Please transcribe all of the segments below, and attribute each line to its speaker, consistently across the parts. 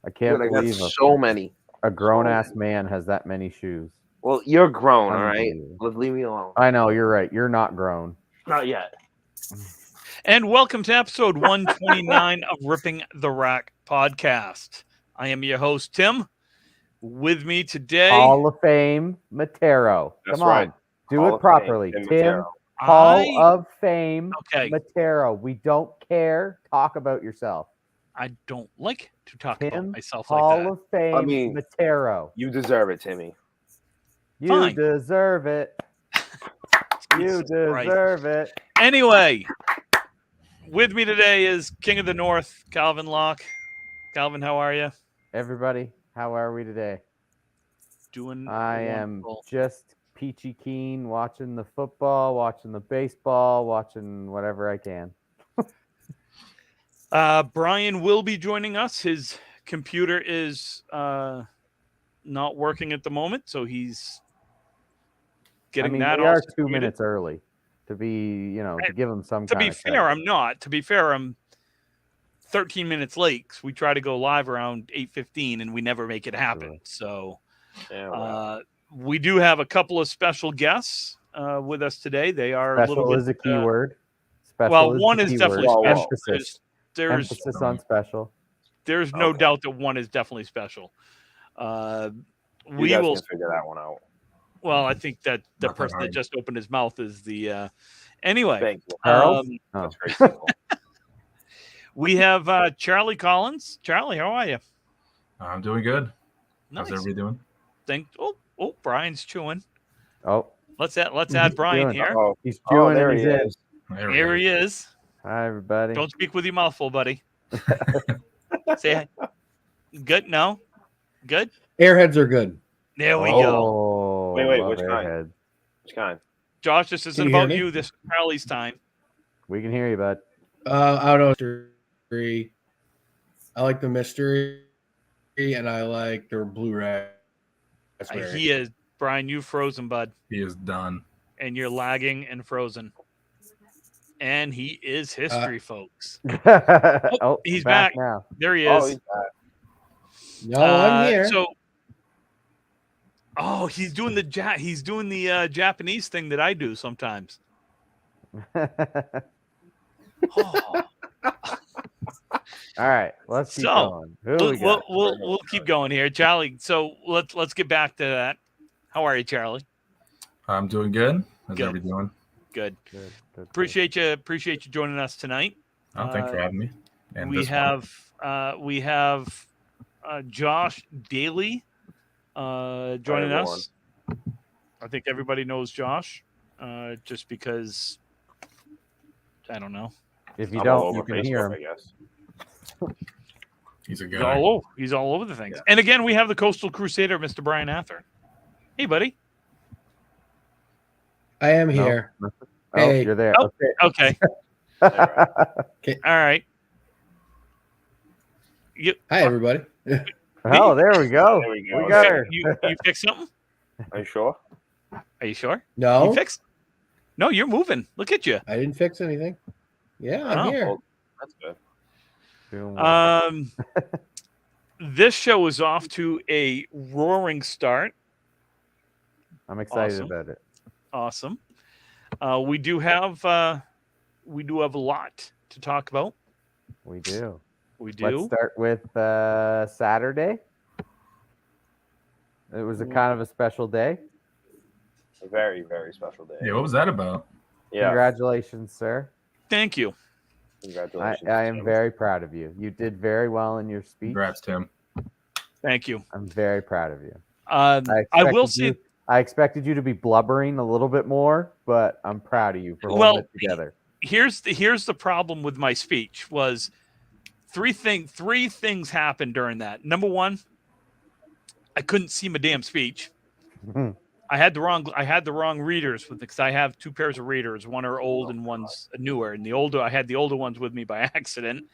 Speaker 1: I can't
Speaker 2: Dude, I got
Speaker 1: believe
Speaker 2: so many.
Speaker 1: a grown-ass man has that many shoes.
Speaker 2: Well, you're grown, all right?
Speaker 1: Unbelievable.
Speaker 2: Let's leave me alone.
Speaker 1: I know, you're right. You're not grown.
Speaker 2: Not yet.
Speaker 3: And welcome to episode 129 of Ripping the Rack podcast. I am your host, Tim. With me today,
Speaker 1: Hall of Fame, Matero.
Speaker 2: That's
Speaker 1: Come
Speaker 2: right.
Speaker 1: on. Do
Speaker 2: Hall
Speaker 1: it
Speaker 2: of
Speaker 1: properly.
Speaker 2: Fame,
Speaker 1: Tim,
Speaker 2: Matero.
Speaker 1: Hall of Fame,
Speaker 3: Okay.
Speaker 1: Matero. We don't care. Talk about yourself.
Speaker 3: I don't like to talk
Speaker 1: Tim,
Speaker 3: about myself
Speaker 1: Hall
Speaker 3: like that.
Speaker 1: of Fame,
Speaker 2: I mean,
Speaker 1: Matero.
Speaker 2: You deserve it, Timmy.
Speaker 1: You
Speaker 3: Fine.
Speaker 1: deserve it. You
Speaker 3: Jesus Christ.
Speaker 1: deserve it.
Speaker 3: Anyway, with me today is King of the North, Calvin Locke. Calvin, how are you?
Speaker 1: Everybody, how are we today?
Speaker 3: Doing
Speaker 1: I am
Speaker 3: wonderful.
Speaker 1: just peachy keen, watching the football, watching the baseball, watching whatever I can.
Speaker 3: Brian will be joining us. His computer is not working at the moment, so he's getting that.
Speaker 1: We are
Speaker 3: also
Speaker 1: 2
Speaker 3: muted.
Speaker 1: minutes early to be, to give them some
Speaker 3: To
Speaker 1: kind
Speaker 3: be
Speaker 1: of
Speaker 3: fair,
Speaker 1: credit.
Speaker 3: I'm not. To be fair, I'm 13 minutes late. 'Cause we try to go live around 8:15, and we never make it happen. So
Speaker 2: Yeah,
Speaker 3: we do have a couple of special guests with us today. They are a
Speaker 1: Special
Speaker 3: little bit.
Speaker 1: is a key word. Special
Speaker 3: Well,
Speaker 1: is
Speaker 3: one
Speaker 1: the
Speaker 3: is
Speaker 1: key
Speaker 3: definitely
Speaker 1: word.
Speaker 3: special.
Speaker 1: Emphasis.
Speaker 3: There's
Speaker 1: Emphasis on special.
Speaker 3: there's no
Speaker 2: Okay.
Speaker 3: doubt that one is definitely special.
Speaker 2: you
Speaker 3: We
Speaker 2: guys
Speaker 3: will.
Speaker 2: can figure that one out.
Speaker 3: Well, I think that the
Speaker 4: Not that
Speaker 3: person that
Speaker 4: hard.
Speaker 3: just opened his mouth is the. Anyway,
Speaker 2: Thank you.
Speaker 1: Charles? Oh.
Speaker 2: That's very simple.
Speaker 3: we have Charlie Collins. Charlie, how are you?
Speaker 4: I'm doing good.
Speaker 3: Nice.
Speaker 4: How's everybody doing?
Speaker 3: Oh, Brian's chewing.
Speaker 1: Oh,
Speaker 3: Let's add Brian
Speaker 1: doing?
Speaker 3: here.
Speaker 2: Oh,
Speaker 1: he's chewing
Speaker 2: there
Speaker 1: and
Speaker 2: he
Speaker 1: he's in.
Speaker 2: is.
Speaker 4: There we
Speaker 3: Here
Speaker 4: go.
Speaker 3: he is.
Speaker 1: Hi, everybody.
Speaker 3: Don't speak with your mouth full, buddy. Say hi. Good? No? Good?
Speaker 5: Airheads are good.
Speaker 3: There we go.
Speaker 1: Oh,
Speaker 2: Wait,
Speaker 1: love
Speaker 2: which kind?
Speaker 1: Airheads.
Speaker 2: Which kind?
Speaker 3: Josh, this isn't
Speaker 5: Can you hear
Speaker 3: about
Speaker 5: me?
Speaker 3: you. This is Charlie's time.
Speaker 1: We can hear you, bud.
Speaker 5: I don't know. Mystery. I like the mystery, and I like the blue raspberry.
Speaker 3: He is. Brian, you frozen, bud.
Speaker 4: He is done.
Speaker 3: And you're lagging and frozen. And he is history, folks.
Speaker 1: Oh,
Speaker 3: he's back.
Speaker 1: now.
Speaker 3: There he
Speaker 2: Oh,
Speaker 3: is.
Speaker 2: he's back.
Speaker 5: No, I'm here.
Speaker 3: He's doing the Japanese thing that I do sometimes. Oh.
Speaker 1: All right, let's keep going. Who we got?
Speaker 3: We'll keep going here, Charlie. So let's get back to that. How are you, Charlie?
Speaker 4: I'm doing good. How's
Speaker 3: Good.
Speaker 4: everybody doing?
Speaker 3: Good.
Speaker 1: Good.
Speaker 3: Appreciate you joining us tonight.
Speaker 4: Oh, thanks for having me. And
Speaker 3: We
Speaker 4: this one.
Speaker 3: have Josh Daley joining
Speaker 2: Hi,
Speaker 3: us. I think everybody knows Josh, just because I don't know.
Speaker 1: If you
Speaker 2: I'm all
Speaker 1: don't,
Speaker 2: over
Speaker 1: you can
Speaker 2: Facebook,
Speaker 1: hear him.
Speaker 2: I guess.
Speaker 4: He's a
Speaker 3: He's
Speaker 4: guy.
Speaker 3: he's all over the things.
Speaker 4: Yeah.
Speaker 3: And again, we have the Coastal Crusader, Mr. Brian Ather. Hey, buddy.
Speaker 5: I am
Speaker 1: No.
Speaker 5: here.
Speaker 1: Oh,
Speaker 5: Hey.
Speaker 1: you're there.
Speaker 3: Oh. Okay.
Speaker 5: Okay.
Speaker 3: All right.
Speaker 5: Hi, everybody.
Speaker 1: Oh, there we go.
Speaker 2: There we go.
Speaker 1: We got her.
Speaker 3: You fixed something?
Speaker 2: Are you sure?
Speaker 3: Are you sure?
Speaker 5: No,
Speaker 3: You fixed? No, you're moving. Look at you.
Speaker 5: I didn't fix anything. Yeah, I'm
Speaker 3: Oh.
Speaker 5: here.
Speaker 2: Well, that's good.
Speaker 1: Doing well.
Speaker 3: This show is off to a roaring start.
Speaker 1: I'm excited
Speaker 3: awesome.
Speaker 1: about it.
Speaker 3: Awesome. We do have a lot to talk about.
Speaker 1: We do.
Speaker 3: We do.
Speaker 1: Let's start with Saturday. It was a kind of a special day.
Speaker 2: A very, very special day.
Speaker 4: Yeah, what was that about?
Speaker 2: Yeah.
Speaker 1: Congratulations, sir.
Speaker 3: Thank you.
Speaker 2: Congratulations.
Speaker 1: I am
Speaker 2: Tim.
Speaker 1: very proud of you. You did very well in your speech.
Speaker 4: Congrats, Tim.
Speaker 3: Thank you.
Speaker 1: I'm very proud of you.
Speaker 3: I will
Speaker 1: expected
Speaker 3: say,
Speaker 1: you- I expected you to be blubbering a little bit more, but I'm proud of you for holding
Speaker 3: Well,
Speaker 1: it together.
Speaker 3: here's the problem with my speech was three things happened during that. Number one, I couldn't see my damn speech. I had the wrong readers because I have two pairs of readers. One are old and one's newer. And I had the older ones with me by accident,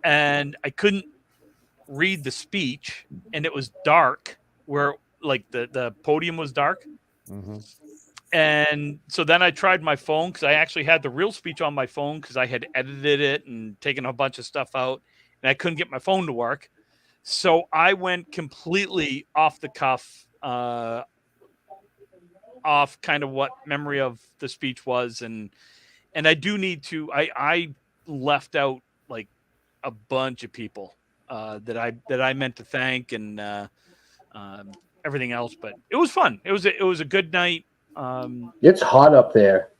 Speaker 3: and I couldn't read the speech, and it was dark where like the podium was dark.
Speaker 1: Mm-hmm.
Speaker 3: And so then I tried my phone because I actually had the real speech on my phone because I had edited it and taken a bunch of stuff out, and I couldn't get my phone to work. So I went completely off the cuff, off kind of what memory of the speech was, and I do need to. I left out like a bunch of people that I meant to thank, and everything else. But it was fun. It was a good night.
Speaker 5: It's hot up there.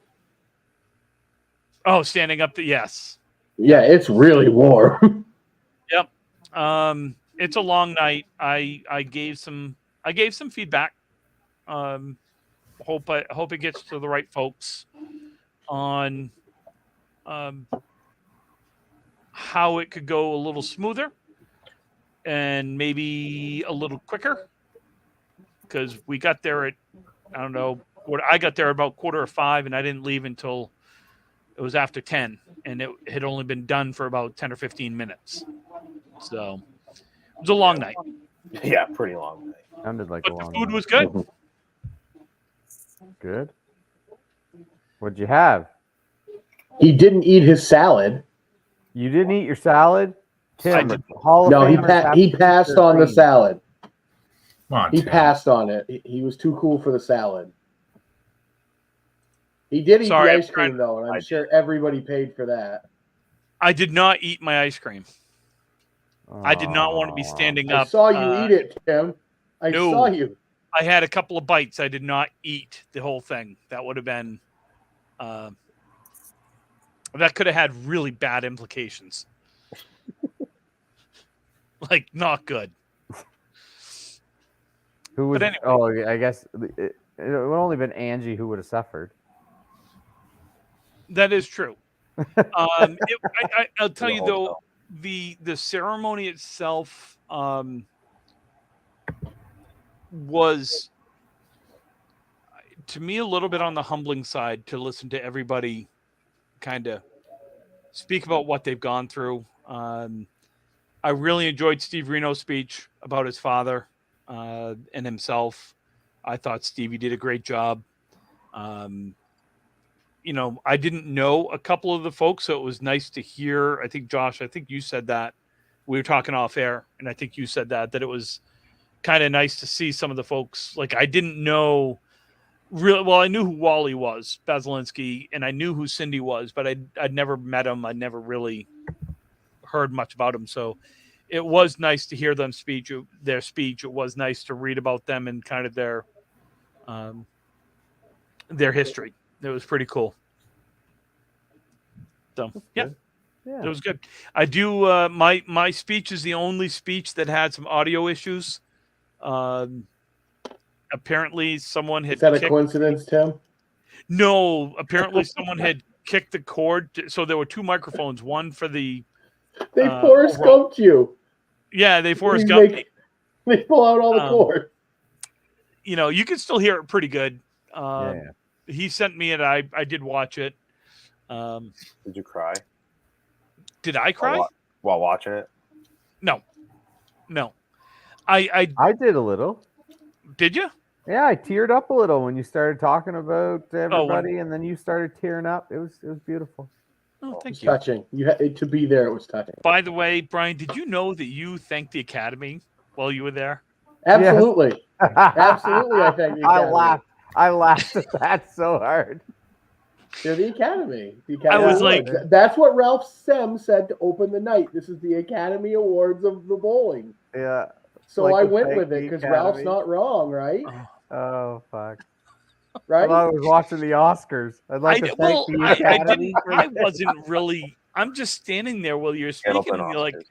Speaker 3: Oh, standing up. Yes.
Speaker 5: Yeah, it's really warm.
Speaker 3: Yep. It's a long night. I gave some feedback. Hope it gets to the right folks on how it could go a little smoother and maybe a little quicker, because we got there at, I don't know, I got there about 4:45 and I didn't leave until it was after 10, and it had only been done for about 10 or 15 minutes. So it was a long night.
Speaker 2: Yeah, pretty long night.
Speaker 1: Sounded like
Speaker 3: But
Speaker 1: a
Speaker 3: the
Speaker 1: long
Speaker 3: food
Speaker 1: night.
Speaker 3: was good.
Speaker 1: Good. What'd you have?
Speaker 5: He didn't eat his salad.
Speaker 1: You didn't eat your salad? Tim,
Speaker 3: did.
Speaker 1: Hall of
Speaker 5: No, he
Speaker 1: Famers have
Speaker 5: he
Speaker 1: to eat
Speaker 5: passed
Speaker 1: their
Speaker 5: on the
Speaker 1: greens.
Speaker 5: salad.
Speaker 4: Come on,
Speaker 5: He
Speaker 4: Tim.
Speaker 5: passed on it. He was too cool for the salad. He did eat
Speaker 3: Sorry,
Speaker 5: the
Speaker 3: I'm
Speaker 5: ice cream,
Speaker 3: trying-
Speaker 5: though, and I'm
Speaker 2: I
Speaker 5: sure everybody paid for that.
Speaker 3: I did not eat my ice cream. I did not want to be
Speaker 1: Aw.
Speaker 3: standing
Speaker 5: I
Speaker 3: up.
Speaker 5: saw you eat it, Tim. I
Speaker 3: no.
Speaker 5: saw you.
Speaker 3: I had a couple of bites. I did not eat the whole thing. That would have been, that could have had really bad implications. Like, not good.
Speaker 1: Who was?
Speaker 3: But anyway.
Speaker 1: Oh, yeah, I guess it would have only been Angie who would have suffered.
Speaker 3: That is true. I'll tell you
Speaker 2: hope
Speaker 3: though,
Speaker 2: so.
Speaker 3: the ceremony itself was, to me, a little bit on the humbling side to listen to everybody kind of speak about what they've gone through. I really enjoyed Steve Reno's speech about his father and himself. I thought Stevie did a great job. You know, I didn't know a couple of the folks, so it was nice to hear. I think, Josh, you said that. We were talking off air, and I think you said that it was kind of nice to see some of the folks. Like, I didn't know really well. I knew who Wally was, Basilinsky, and I knew who Cindy was, but I'd never met him. I never really heard much about him. So it was nice to hear their speech. It was nice to read about them and kind of their history. It was pretty cool. So yeah,
Speaker 1: Yeah.
Speaker 3: it was good. I do. My speech is the only speech that had some audio issues. Apparently, someone had
Speaker 5: Is that a
Speaker 3: kicked.
Speaker 5: coincidence, Tim?
Speaker 3: No, apparently someone had kicked the cord. So there were two microphones. One for the
Speaker 5: They Forrest
Speaker 3: overall.
Speaker 5: Gumped you.
Speaker 3: Yeah, they Forrest
Speaker 5: They
Speaker 3: Gump.
Speaker 5: make- They pull out all the cord.
Speaker 3: You know, you can still hear it pretty good.
Speaker 1: Yeah.
Speaker 3: He sent me it. I did watch it.
Speaker 2: Did you cry
Speaker 3: Did I cry?
Speaker 2: while watching it?
Speaker 3: No. I
Speaker 1: I did a little.
Speaker 3: did you?
Speaker 1: Yeah, I teared up a little when you started talking about
Speaker 3: when-
Speaker 1: everybody, and then you started tearing up. It was beautiful.
Speaker 3: Oh,
Speaker 5: It was
Speaker 3: thank you.
Speaker 5: touching. You had to be there. It was touching.
Speaker 3: By the way, Brian, did you know that you thanked the Academy while you were there?
Speaker 5: Absolutely. Absolutely, I thank the
Speaker 1: I
Speaker 5: Academy.
Speaker 1: laughed. I laughed at that so hard.
Speaker 5: They're the Academy. The
Speaker 3: I
Speaker 5: Academy
Speaker 3: was like-
Speaker 5: Awards. That's what Ralph Sem said to open the night. This is the Academy Awards of the bowling.
Speaker 1: Yeah.
Speaker 5: So
Speaker 1: Like
Speaker 5: I
Speaker 1: to
Speaker 5: went
Speaker 1: thank
Speaker 5: with it
Speaker 1: the
Speaker 5: because Ralph's
Speaker 1: Academy.
Speaker 5: not wrong, right?
Speaker 1: Oh fuck. I
Speaker 5: Right?
Speaker 1: thought I was watching the Oscars. I'd like to thank the
Speaker 3: I
Speaker 1: Academy.
Speaker 3: didn't. I wasn't really. I'm just standing there while you're speaking,
Speaker 2: Candlepin
Speaker 3: and you're like,
Speaker 2: Oscars.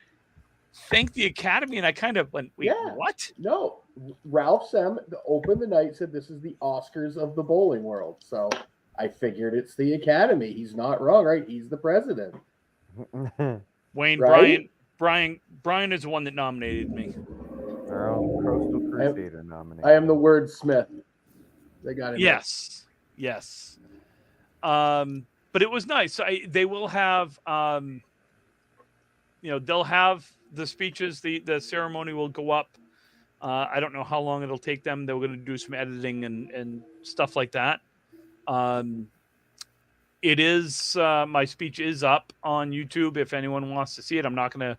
Speaker 3: "Thank the Academy," and I kind of went, "Wait,
Speaker 5: Yeah.
Speaker 3: what?"
Speaker 5: No. Ralph Sem opened the night, said this is the Oscars of the bowling world. So I figured it's the Academy. He's not wrong, right? He's the president.
Speaker 3: Wayne,
Speaker 5: Right?
Speaker 3: Brian is the one that nominated me.
Speaker 1: Our own Coastal Crusader nominee.
Speaker 5: I am the wordsmith. They got it.
Speaker 3: Yes. But it was nice. They will have, they'll have the speeches. The ceremony will go up. I don't know how long it'll take them. They're going to do some editing and stuff like that. It is my speech is up on YouTube if anyone wants to see it. I'm not gonna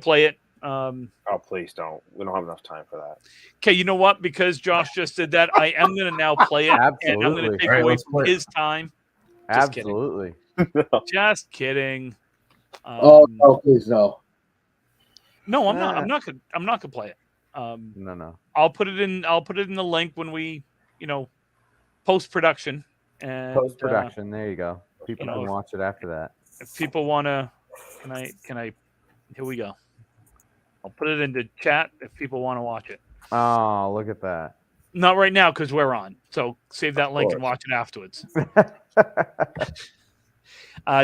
Speaker 3: play it
Speaker 2: Oh, please don't. We don't have enough time for that.
Speaker 3: Okay, you know what? Because Josh just did that, I am going to now play it, and I'm going to
Speaker 1: Absolutely.
Speaker 3: take
Speaker 4: All right,
Speaker 3: away
Speaker 4: let's
Speaker 3: from
Speaker 4: play it.
Speaker 3: his time. Just kidding.
Speaker 1: Absolutely.
Speaker 3: Just kidding.
Speaker 5: Oh, no, please no.
Speaker 3: No, I'm not. I'm not gonna play it.
Speaker 1: No.
Speaker 3: I'll put it in the link when we, post production. And
Speaker 1: Post production. There you go. People
Speaker 3: you know,
Speaker 1: can watch it after that.
Speaker 3: if people want to, can I? Here we go. I'll put it into chat if people want to watch it.
Speaker 1: Oh, look at that.
Speaker 3: Not right now because we're on. So save that link and
Speaker 2: course.
Speaker 3: watch it afterwards.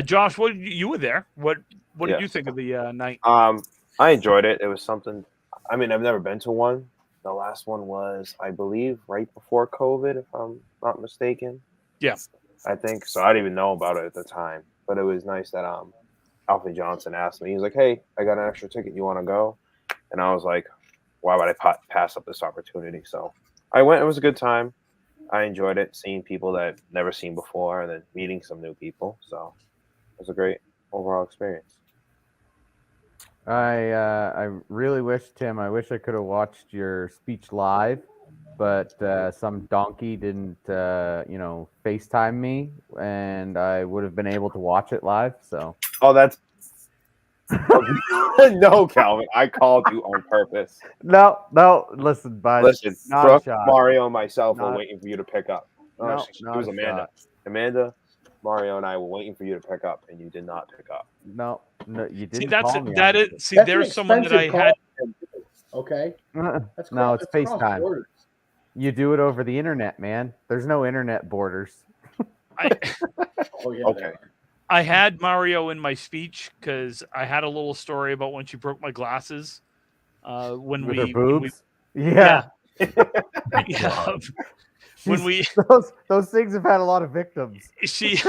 Speaker 3: Josh, you were there? What did you
Speaker 2: Yes.
Speaker 3: think of the night?
Speaker 2: I enjoyed it. It was something. I mean, I've never been to one. The last one was, I believe, right before COVID, if I'm not mistaken.
Speaker 3: Yeah.
Speaker 2: I think so. I didn't even know about it at the time, but it was nice that Alfie Johnson asked me. He was like, "Hey, I got an extra ticket. You want to go?" And I was like, "Why would I pass up this opportunity?" So I went. It was a good time. I enjoyed it, seeing people that I've never seen before, and then meeting some new people. So it was a great overall experience.
Speaker 1: I really wish, Tim, I wish I could have watched your speech live, but some donkey didn't, FaceTime me, and I would have been able to watch it live. So
Speaker 2: Oh, that's no, Calvin. I called you on purpose.
Speaker 1: no, listen, bud.
Speaker 2: Listen,
Speaker 1: not a
Speaker 2: Brooke,
Speaker 1: shot.
Speaker 2: Mario, and myself were
Speaker 1: Not-
Speaker 2: waiting for you to pick up. Oh,
Speaker 1: No,
Speaker 2: it
Speaker 1: not
Speaker 2: was
Speaker 1: a
Speaker 2: Amanda.
Speaker 1: shot.
Speaker 2: Amanda, Mario, and I were waiting for you to pick up, and you did not pick up.
Speaker 1: No, you didn't
Speaker 3: See, that's
Speaker 1: call me.
Speaker 3: that
Speaker 1: on
Speaker 3: is. See,
Speaker 5: That's
Speaker 3: there's
Speaker 5: an
Speaker 3: someone that I
Speaker 5: expensive
Speaker 3: had.
Speaker 5: call, okay? That's
Speaker 1: No, it's
Speaker 5: that's cross
Speaker 1: FaceTime.
Speaker 5: borders.
Speaker 1: You do it over the internet, man. There's no internet borders.
Speaker 5: Oh yeah.
Speaker 2: Okay.
Speaker 5: there are.
Speaker 3: I had Mario in my speech because I had a little story about when she broke my glasses. When
Speaker 1: With
Speaker 3: we,
Speaker 1: her boobs.
Speaker 3: yeah.
Speaker 4: Wow.
Speaker 3: When we
Speaker 1: those things have had a lot of victims.
Speaker 3: she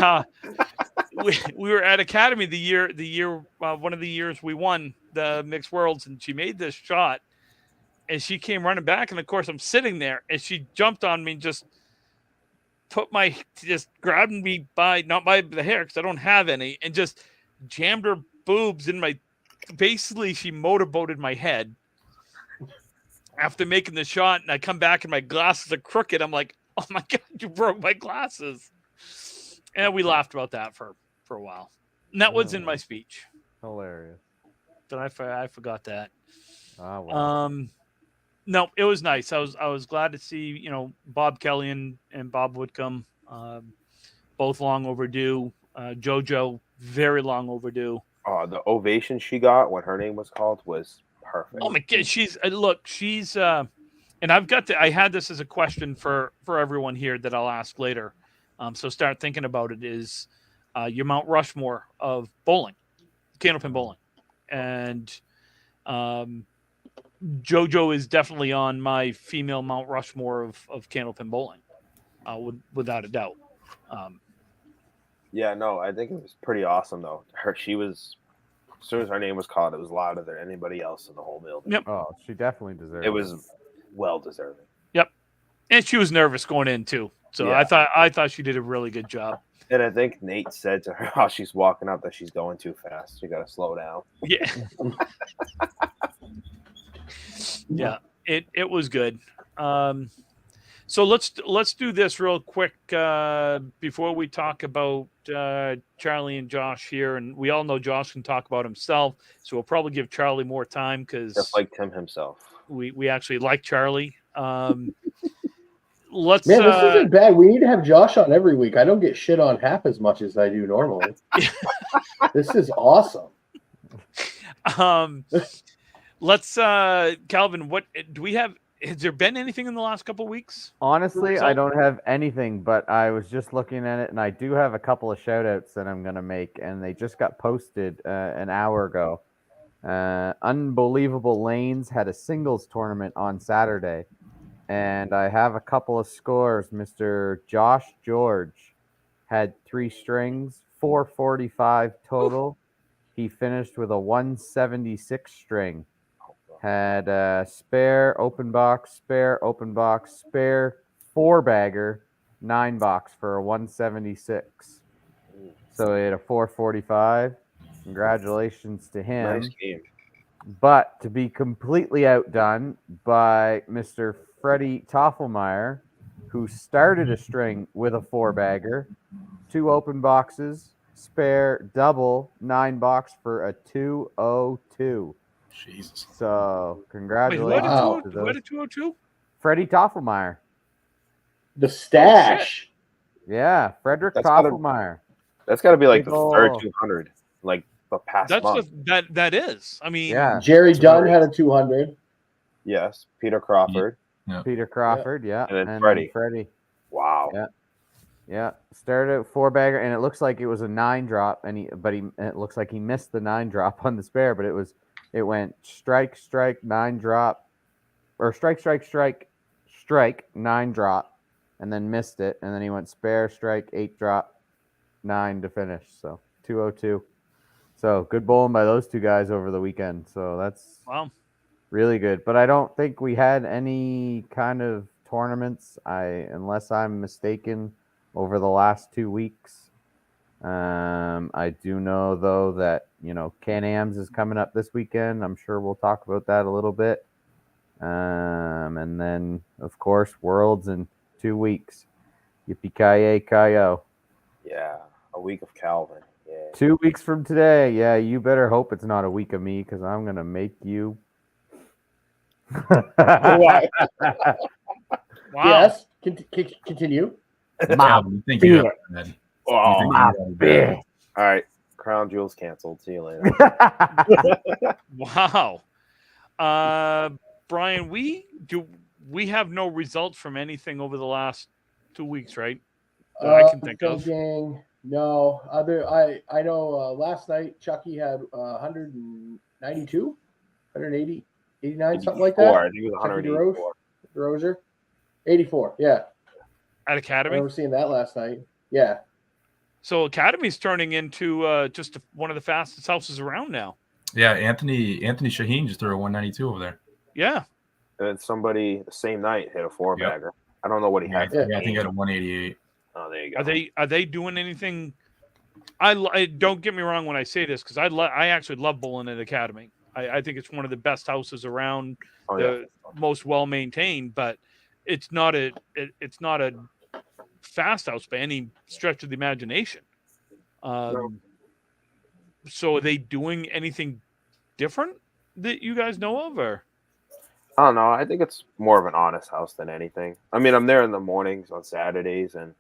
Speaker 3: we were at Academy the year one of the years we won the mixed worlds, and she made this shot, and she came running back, and of course I'm sitting there, and she jumped on me and just grabbed me not by the hair because I don't have any, and just jammed her boobs in my. Basically, she motorboated my head after making the shot, and I come back and my glasses are crooked. I'm like, oh my God, you broke my glasses. And we laughed about that for a while. And that was in my speech.
Speaker 1: Hilarious.
Speaker 3: But I forgot that.
Speaker 1: Oh, well.
Speaker 3: No, it was nice. I was glad to see, Bob Kelly and Bob Whitcomb, both long overdue. JoJo, very long overdue.
Speaker 2: The ovation she got when her name was called was perfect.
Speaker 3: Oh my God, she's and I had this as a question for everyone here that I'll ask later. So start thinking about it. Is your Mount Rushmore of bowling, Candlepin Bowling, and JoJo is definitely on my female Mount Rushmore of Candlepin Bowling, without a doubt.
Speaker 2: Yeah, no, I think it was pretty awesome though. She was, as soon as her name was called, it was louder than anybody else in the whole building.
Speaker 3: Yep.
Speaker 1: Oh, she definitely deserves
Speaker 2: It was well deserving.
Speaker 3: Yep. And she was nervous going in too. So
Speaker 2: Yeah.
Speaker 3: I thought she did a really good job.
Speaker 2: And I think Nate said to her while she's walking up that she's going too fast. You got to slow down.
Speaker 3: Yeah. Yeah. It was good. So let's do this real quick before we talk about Charlie and Josh here, and we all know Josh can talk about himself, so we'll probably give Charlie more time because
Speaker 2: Just like Tim himself.
Speaker 3: we actually like Charlie. Let's
Speaker 5: Man, this isn't bad. We need to have Josh on every week. I don't get shit on half as much as I do normally. This is awesome.
Speaker 3: Let's Calvin, what do we have? Has there been anything in the last couple of weeks?
Speaker 1: Honestly, I don't have anything, but I was just looking at it, and I do have a couple of shout outs that I'm going to make, and they just got posted an hour ago. Unbelievable Lanes had a singles tournament on Saturday, and I have a couple of scores. Mr. Josh George had 3 strings, 445 total. He finished with a 176 string. Had spare, open box, spare, 4-bagger, 9-box for a 176. So he had a 445. Congratulations to him.
Speaker 2: Nice game.
Speaker 1: but to be completely outdone by Mr. Freddie Toffelmeyer, who started a string with a 4-bagger, 2 open boxes, spare, double, 9-box for a 202.
Speaker 4: Jesus.
Speaker 1: So
Speaker 3: Wait,
Speaker 1: congratulations
Speaker 5: Wow.
Speaker 1: to
Speaker 3: who had
Speaker 1: those.
Speaker 3: a 202?
Speaker 1: Freddie Toffelmeyer.
Speaker 5: The stash.
Speaker 1: Yeah, Frederick
Speaker 2: That's gotta-
Speaker 1: Toffelmeyer.
Speaker 2: That's got to be like
Speaker 1: Big
Speaker 2: the
Speaker 1: ol'-
Speaker 2: third 200, like the past
Speaker 3: That's
Speaker 2: month.
Speaker 3: that is. I mean,
Speaker 1: Yeah,
Speaker 5: Jerry
Speaker 2: It's
Speaker 5: Dunn
Speaker 2: very-
Speaker 5: had a 200.
Speaker 2: Yes, Peter Crawford.
Speaker 1: Peter Crawford, yeah.
Speaker 2: And then Freddie.
Speaker 1: Freddie.
Speaker 2: Wow.
Speaker 1: Yeah. Yeah, started at 4-bagger, and it looks like it was a 9-drop, and it looks like he missed the 9-drop on the spare, but it went strike, 9-drop, or strike, 9-drop, and then missed it, and then he went spare, strike, 8-drop, 9 to finish. So 202. So good bowling by those two guys over the weekend. So that's
Speaker 3: wow.
Speaker 1: really good. But I don't think we had any kind of tournaments, unless I'm mistaken, over the last 2 weeks. I do know though that Can-Ams is coming up this weekend. I'm sure we'll talk about that a little bit. And then of course Worlds in 2 weeks. Yippee ki yo!
Speaker 2: Yeah, a week of Calvin. Yeah.
Speaker 1: 2 weeks from today. Yeah, you better hope it's not a week of me, because I'm gonna make you.
Speaker 5: Wow.
Speaker 3: Wow.
Speaker 5: Yes. Continue.
Speaker 4: Calvin, you think you have it, man.
Speaker 2: Oh,
Speaker 4: You think you have it, man.
Speaker 2: all right. Crown Jewels canceled. See you later.
Speaker 3: Wow. Brian, we have no results from anything over the last 2 weeks, right? That I can think of.
Speaker 5: No. I know last night Chucky had 192, 180, 89, something like
Speaker 2: 84,
Speaker 5: that.
Speaker 2: I think it was
Speaker 5: Chucky
Speaker 2: 184.
Speaker 5: DeRozier. 84, yeah.
Speaker 3: At
Speaker 5: I
Speaker 3: Academy.
Speaker 5: remember seeing that last night. Yeah.
Speaker 3: So Academy's turning into just one of the fastest houses around now.
Speaker 4: Yeah, Anthony Shaheen just threw a 192 over there.
Speaker 3: Yeah.
Speaker 2: And then somebody the same night hit a 4-bagger. I don't know what he had.
Speaker 4: Yeah, I think he had a 188.
Speaker 2: Oh, there you go.
Speaker 3: Are they doing anything? I don't get me wrong when I say this, because I actually love bowling at Academy. I think it's one of the best houses around,
Speaker 2: Oh, yeah.
Speaker 3: the most well maintained, but it's not a fast house by any stretch of the imagination. So are they doing anything different that you guys know of, or?
Speaker 2: I don't know. I think it's more of an honest house than anything. I mean, I'm there in the mornings on Saturdays, and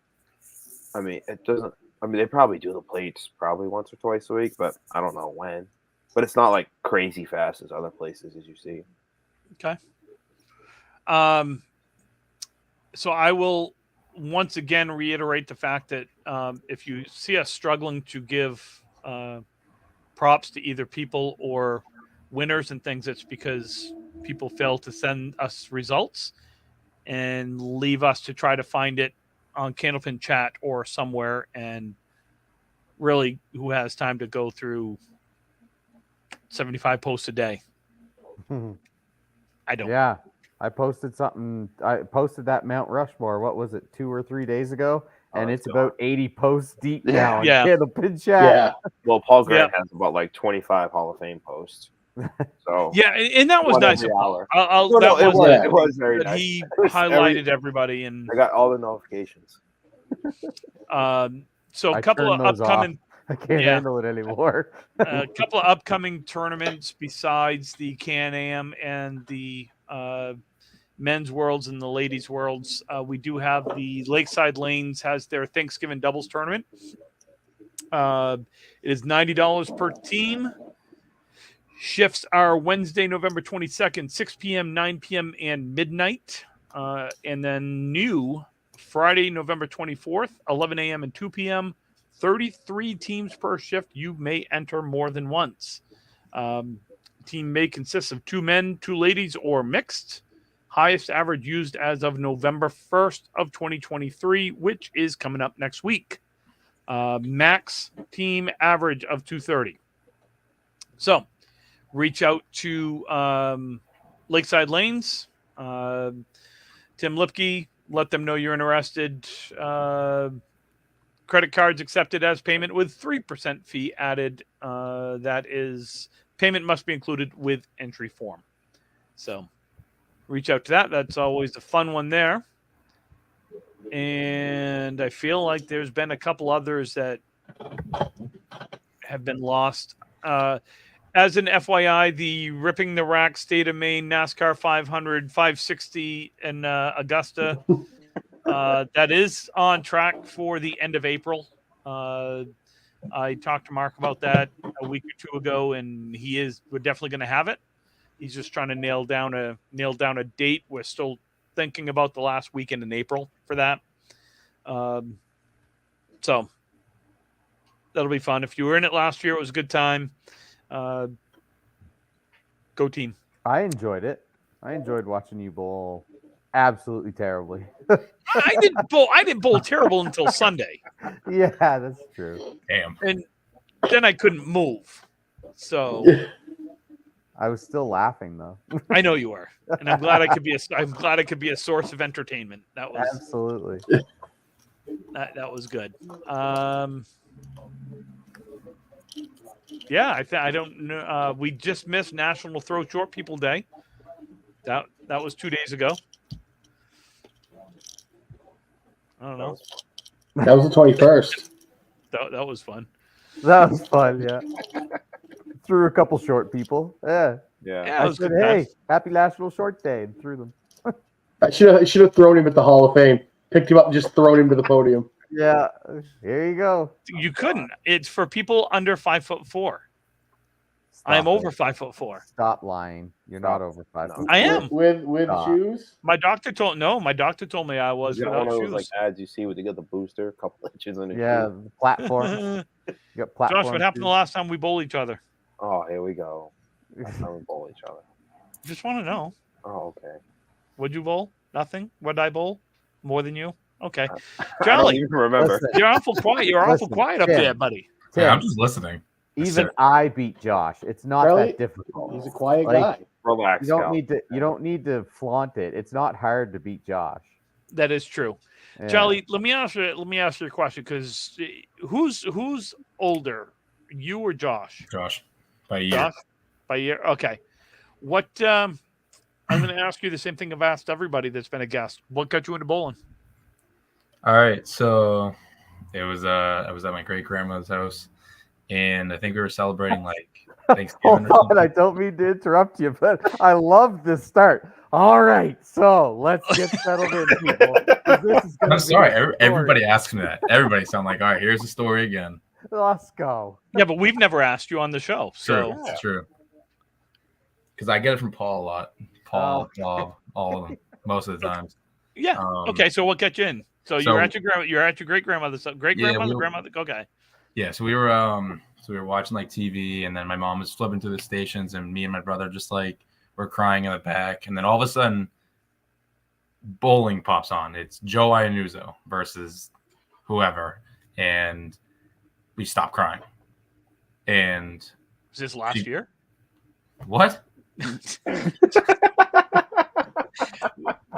Speaker 2: I mean, it doesn't. I mean, they probably do the plates probably once or twice a week, but I don't know when. But it's not like crazy fast as other places as you see.
Speaker 3: Okay. So I will once again reiterate the fact that if you see us struggling to give props to either people or winners and things, it's because people fail to send us results and leave us to try to find it on Candlepin chat or somewhere. And really, who has time to go through 75 posts a day? I don't.
Speaker 1: Yeah, I posted something. I posted that Mount Rushmore. What was it, 2 or 3 days ago? And
Speaker 2: it's
Speaker 1: it's about 80 posts deep
Speaker 2: Yeah.
Speaker 1: now.
Speaker 3: Yeah.
Speaker 1: Yeah, the pin chat.
Speaker 5: Yeah.
Speaker 2: Well, Paul Grant has about like 25 Hall of Fame posts. So
Speaker 3: Yeah, and that was
Speaker 2: one
Speaker 3: nice.
Speaker 2: every
Speaker 3: Of Paul.
Speaker 2: hour.
Speaker 3: That
Speaker 2: it
Speaker 3: was
Speaker 2: was very
Speaker 3: that
Speaker 2: nice.
Speaker 3: he
Speaker 2: was
Speaker 3: highlighted everybody, and
Speaker 2: I got all the notifications.
Speaker 3: so a
Speaker 1: I
Speaker 3: couple of
Speaker 1: turned those off.
Speaker 3: upcoming
Speaker 1: I can't
Speaker 3: Yeah.
Speaker 1: handle it anymore.
Speaker 3: a couple of upcoming tournaments besides the Can-Am and the men's worlds and the ladies worlds. We do have the Lakeside Lanes has their Thanksgiving doubles tournament. It is $90 per team. Shifts are Wednesday, November 22nd, 6 p.m., 9 p.m., and midnight. And then new Friday, November 24th, 11 a.m. and 2 p.m., 33 teams per shift. You may enter more than once. Team may consist of 2 men, 2 ladies, or mixed. Highest average used as of November 1st of 2023, which is coming up next week. Max team average of 230. So reach out to Lakeside Lanes, Tim Lipke, let them know you're interested. Credit cards accepted as payment with 3% fee added. That is Payment must be included with entry form. So reach out to that. That's always a fun one there. And I feel like there's been a couple others that have been lost. As an FYI, the Ripping the Rack State of Maine NASCAR 500, 560 in Augusta, that is on track for the end of April. I talked to Mark about that a week or two ago, and we're definitely going to have it. He's just trying to nail down a date. We're still thinking about the last weekend in April for that. So that'll be fun. If you were in it last year, it was a good time. Go team.
Speaker 1: I enjoyed it. I enjoyed watching you bowl absolutely terribly.
Speaker 3: I didn't bowl terrible until Sunday.
Speaker 1: Yeah, that's true.
Speaker 4: Damn.
Speaker 3: And then I couldn't move. So
Speaker 1: I was still laughing though.
Speaker 3: I know you were. And I'm glad I could be a source of entertainment. That was
Speaker 1: Absolutely.
Speaker 3: that was good. Yeah, I don't know. We just missed National Throw Short People Day. That was 2 days ago. I don't know.
Speaker 5: That was the 21st.
Speaker 3: That was fun.
Speaker 1: That was fun, yeah. Threw a couple short people. Yeah.
Speaker 3: Yeah, it
Speaker 1: I
Speaker 3: was
Speaker 1: said,
Speaker 3: good.
Speaker 1: hey, happy National Short Day, and threw them.
Speaker 5: I should have thrown him at the Hall of Fame. Picked him up and just thrown him to the podium.
Speaker 1: Yeah, here you go.
Speaker 3: You couldn't. It's for people under 5'4". I am over 5'4".
Speaker 1: Stop lying. You're not over 5 foot.
Speaker 3: I am.
Speaker 5: With
Speaker 1: Stop.
Speaker 5: shoes.
Speaker 3: My doctor told me I was
Speaker 2: You got
Speaker 3: without
Speaker 2: one of
Speaker 3: shoes.
Speaker 2: those like ads you see with you get the booster, a couple inches in the
Speaker 1: Yeah,
Speaker 2: shoe.
Speaker 1: the platform. You got platform.
Speaker 3: Josh, what happened the last time we bowled each other?
Speaker 2: Oh, here we go. That's how we bowl each other.
Speaker 3: Just want to know.
Speaker 2: Oh, okay.
Speaker 3: Would you bowl? Nothing? Would I bowl? More than you? Okay.
Speaker 2: I don't
Speaker 3: Charlie,
Speaker 2: even remember.
Speaker 1: Listen,
Speaker 3: you're awful quiet. You're awful
Speaker 1: Listen,
Speaker 3: quiet up
Speaker 1: Tim.
Speaker 3: there, buddy.
Speaker 4: Yeah, I'm
Speaker 1: Tim,
Speaker 4: just listening.
Speaker 1: even I beat Josh. It's not
Speaker 5: Really?
Speaker 1: that difficult.
Speaker 5: He's a quiet
Speaker 1: Like,
Speaker 5: guy.
Speaker 2: Relax. Cal.
Speaker 1: You don't need to flaunt it. It's not hard to beat Josh.
Speaker 3: That is true.
Speaker 1: Yeah.
Speaker 3: Charlie, let me ask you a question, because who's older, you or Josh?
Speaker 4: Josh, by a year.
Speaker 3: Josh, by a year. Okay. What? I'm going to ask you the same thing I've asked everybody that's been a guest. What got you into bowling?
Speaker 4: All right, so it was I was at my great grandmother's house, and I think we were celebrating like Thanksgiving.
Speaker 1: Hold on, I don't mean to interrupt you, but I love this start. All right, so let's get settled in, people. 'Cause this is gonna
Speaker 4: I'm
Speaker 1: be
Speaker 4: sorry,
Speaker 1: a story.
Speaker 4: everybody asks me that. Everybody sound like, all right, here's the story again.
Speaker 1: Let's go.
Speaker 3: Yeah, but we've never asked you on the show.
Speaker 4: True,
Speaker 3: So
Speaker 4: it's true. Because I get it from Paul a lot. Paul, all of them, most of the times.
Speaker 3: yeah. Okay, so what got you in? So you're at your great grandmother's grandmother. Okay.
Speaker 4: Yeah, so we were watching like TV, and then my mom was flipping through the stations, and me and my brother just like were crying in the back, and then all of a sudden, bowling pops on. It's Joe Iannuzzo versus whoever, and we stop crying. And
Speaker 3: Was this last year?
Speaker 4: what?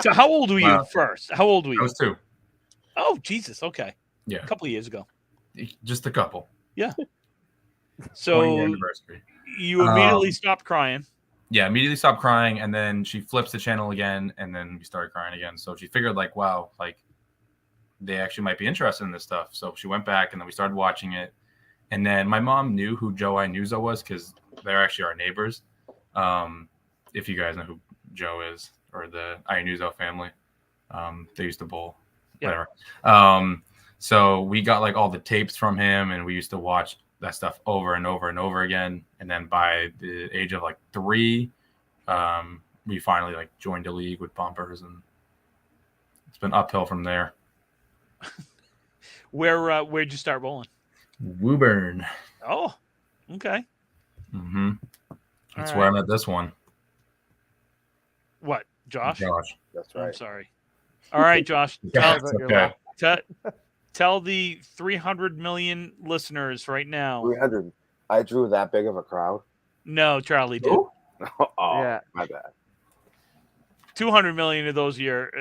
Speaker 3: So how old were you first? How old were
Speaker 4: I
Speaker 3: you?
Speaker 4: was 2.
Speaker 3: Oh, Jesus. Okay.
Speaker 4: Yeah,
Speaker 3: A couple of years ago.
Speaker 4: just a couple.
Speaker 3: Yeah.
Speaker 4: 20th
Speaker 3: So
Speaker 4: anniversary.
Speaker 3: you immediately stopped crying.
Speaker 4: Yeah, immediately stopped crying, and then she flips the channel again, and then we started crying again. So she figured, like, wow, like they actually might be interested in this stuff. So she went back, and then we started watching it. And then my mom knew who Joe Iannuzzo was because they're actually our neighbors. If you guys know who Joe is, or the Iannuzzo family, they used to bowl,
Speaker 3: Yeah.
Speaker 4: whatever. So we got like all the tapes from him, and we used to watch that stuff over and over and over again. And then by the age of like 3, we finally like joined a league with bumpers, and it's been uphill from there.
Speaker 3: Where'd you start bowling?
Speaker 4: Woburn.
Speaker 3: Oh, okay.
Speaker 4: Mm-hmm. That's
Speaker 3: All
Speaker 4: where
Speaker 3: right.
Speaker 4: I met this one.
Speaker 3: What, Josh?
Speaker 4: Josh.
Speaker 2: That's
Speaker 3: I'm
Speaker 2: right.
Speaker 3: sorry. All right, Josh.
Speaker 4: Yeah,
Speaker 3: Tell,
Speaker 4: it's okay.
Speaker 3: tell the 300 million listeners right now.
Speaker 2: 300. I drew that big of a crowd.
Speaker 3: No, Charlie did.
Speaker 2: Oh,
Speaker 1: Yeah.
Speaker 2: my bad.
Speaker 3: 200 million of those your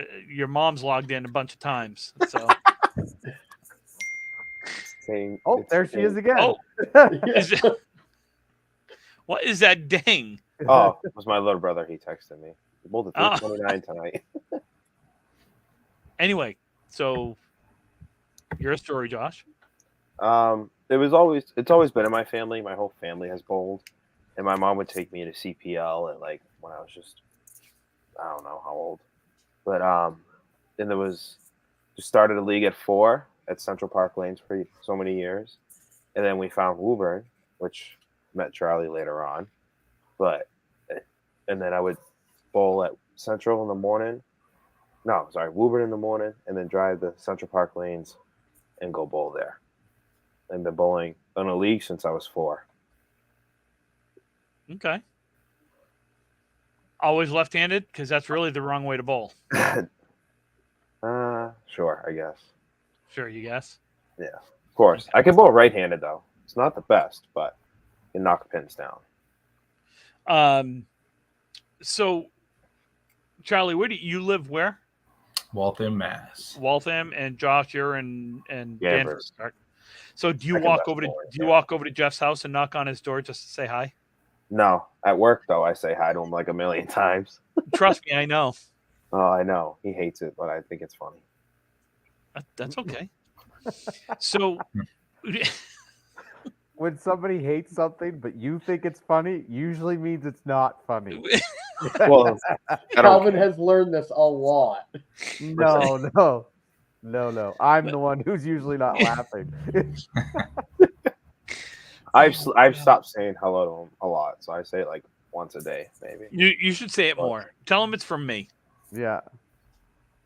Speaker 3: mom's logged in a bunch of times. So
Speaker 2: Saying
Speaker 1: Oh,
Speaker 2: it's
Speaker 1: there she is again.
Speaker 3: Oh. is it- What is that ding?
Speaker 2: Oh, it was my little brother. He texted me. We bowled at
Speaker 3: Oh.
Speaker 2: 329 tonight.
Speaker 3: Anyway, so your story, Josh.
Speaker 2: It's always been in my family. My whole family has bowled, and my mom would take me to CPL at like when I was just, I don't know how old, but and there was just started a league at 4 at Central Park Lanes for so many years, and then we found Woburn, which met Charlie later on, and then I would bowl at Central in the morning. No, sorry, Woburn in the morning, and then drive the Central Park Lanes and go bowl there. I've been bowling in a league since I was 4.
Speaker 3: Okay. Always left-handed, because that's really the wrong way to bowl.
Speaker 2: Sure, I guess.
Speaker 3: Sure, you guess.
Speaker 2: Yeah, of course. I can bowl right-handed though. It's not the best, but you knock pins down.
Speaker 3: So, Charlie, where do you live? Where?
Speaker 4: Waltham, Mass.
Speaker 3: Waltham, and Josh, you're in Danvers. So do you
Speaker 2: I can
Speaker 3: walk
Speaker 2: best
Speaker 3: over to
Speaker 2: bowl it,
Speaker 3: do you
Speaker 2: yeah.
Speaker 3: walk over to Jeff's house and knock on his door just to say hi?
Speaker 2: No, at work though, I say hi to him like a million times.
Speaker 3: Trust me, I know.
Speaker 2: Oh, I know he hates it, but I think it's funny.
Speaker 3: That's okay. So,
Speaker 1: When somebody hates something, but you think it's funny, usually means it's not funny.
Speaker 2: Well, I don't.
Speaker 5: Calvin has learned this a lot.
Speaker 1: No. I'm the one who's usually not laughing.
Speaker 2: I've stopped saying hello to him a lot, so I say it like once a day, maybe.
Speaker 3: you should say it more. Tell him it's from me.
Speaker 1: Yeah.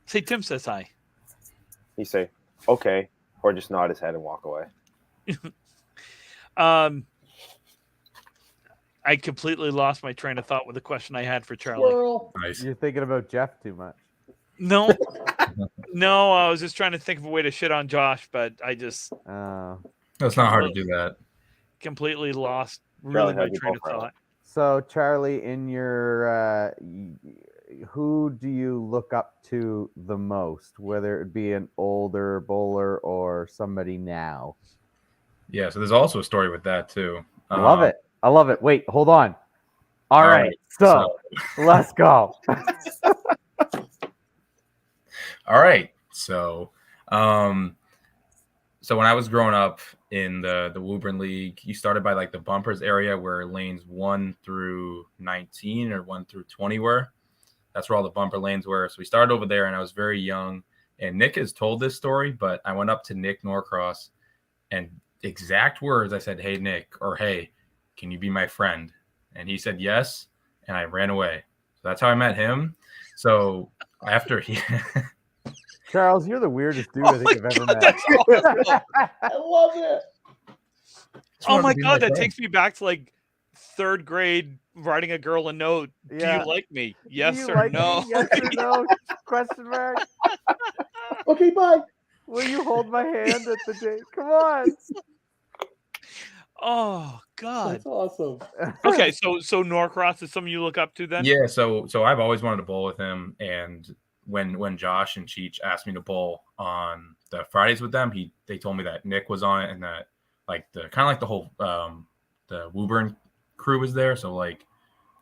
Speaker 3: Say Tim says hi.
Speaker 2: He say okay, or just nod his head and walk away.
Speaker 3: I completely lost my train of thought with the question I had for Charlie.
Speaker 5: Squirrel.
Speaker 4: Nice.
Speaker 1: You're thinking about Jeff too much.
Speaker 3: No, I was just trying to think of a way to shit on Josh, but I just
Speaker 4: It's not hard to do that.
Speaker 3: completely lost
Speaker 2: Charlie,
Speaker 3: my
Speaker 2: how'd you
Speaker 3: train
Speaker 2: bowl,
Speaker 3: of thought.
Speaker 1: So, Charlie, in your who do you look up to the most, whether it be an older bowler or somebody now?
Speaker 4: Yeah, so there's also a story with that too.
Speaker 1: Love it. I love it. Wait, hold on. All right. So, let's go.
Speaker 4: All right. So when I was growing up in the Woburn League, you started by like the bumpers area where lanes 1 through 19 or 1 through 20 were. That's where all the bumper lanes were. So we started over there, and I was very young. And Nick has told this story, but I went up to Nick Norcross, and exact words I said, "Hey Nick," or "Hey, can you be my friend?" And he said yes, and I ran away. So that's how I met him. So after he
Speaker 1: Charles, you're the weirdest dude I think I've ever met.
Speaker 5: I love it.
Speaker 3: Oh my God, that takes me back to like 3rd grade writing a girl a note.
Speaker 1: Yeah.
Speaker 3: Do you like me?
Speaker 1: Do
Speaker 3: Yes
Speaker 1: you
Speaker 3: or
Speaker 1: like
Speaker 3: no?
Speaker 1: me? Yes or no? Question mark.
Speaker 5: Okay, bye.
Speaker 1: Will you hold my hand at the date? Come on.
Speaker 3: Oh God.
Speaker 5: That's awesome.
Speaker 3: Okay, so Norcross is someone you look up to then?
Speaker 4: Yeah, so I've always wanted to bowl with him, and when Josh and Cheech asked me to bowl on the Fridays with them, they told me that Nick was on it, and that like the kind of like the whole the Woburn crew was there, so like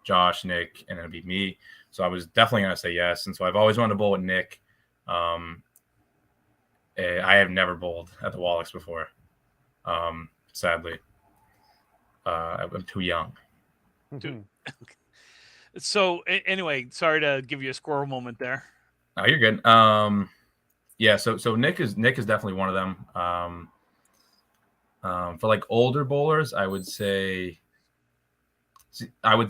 Speaker 4: Josh, Nick, and it'd be me. So I was definitely gonna say yes, and so I've always wanted to bowl with Nick. I have never bowled at the Wallachs before, sadly. I'm too young.
Speaker 3: So anyway, sorry to give you a squirrel moment there.
Speaker 4: Oh, you're good. Yeah. So Nick is definitely one of them. For like older bowlers, I would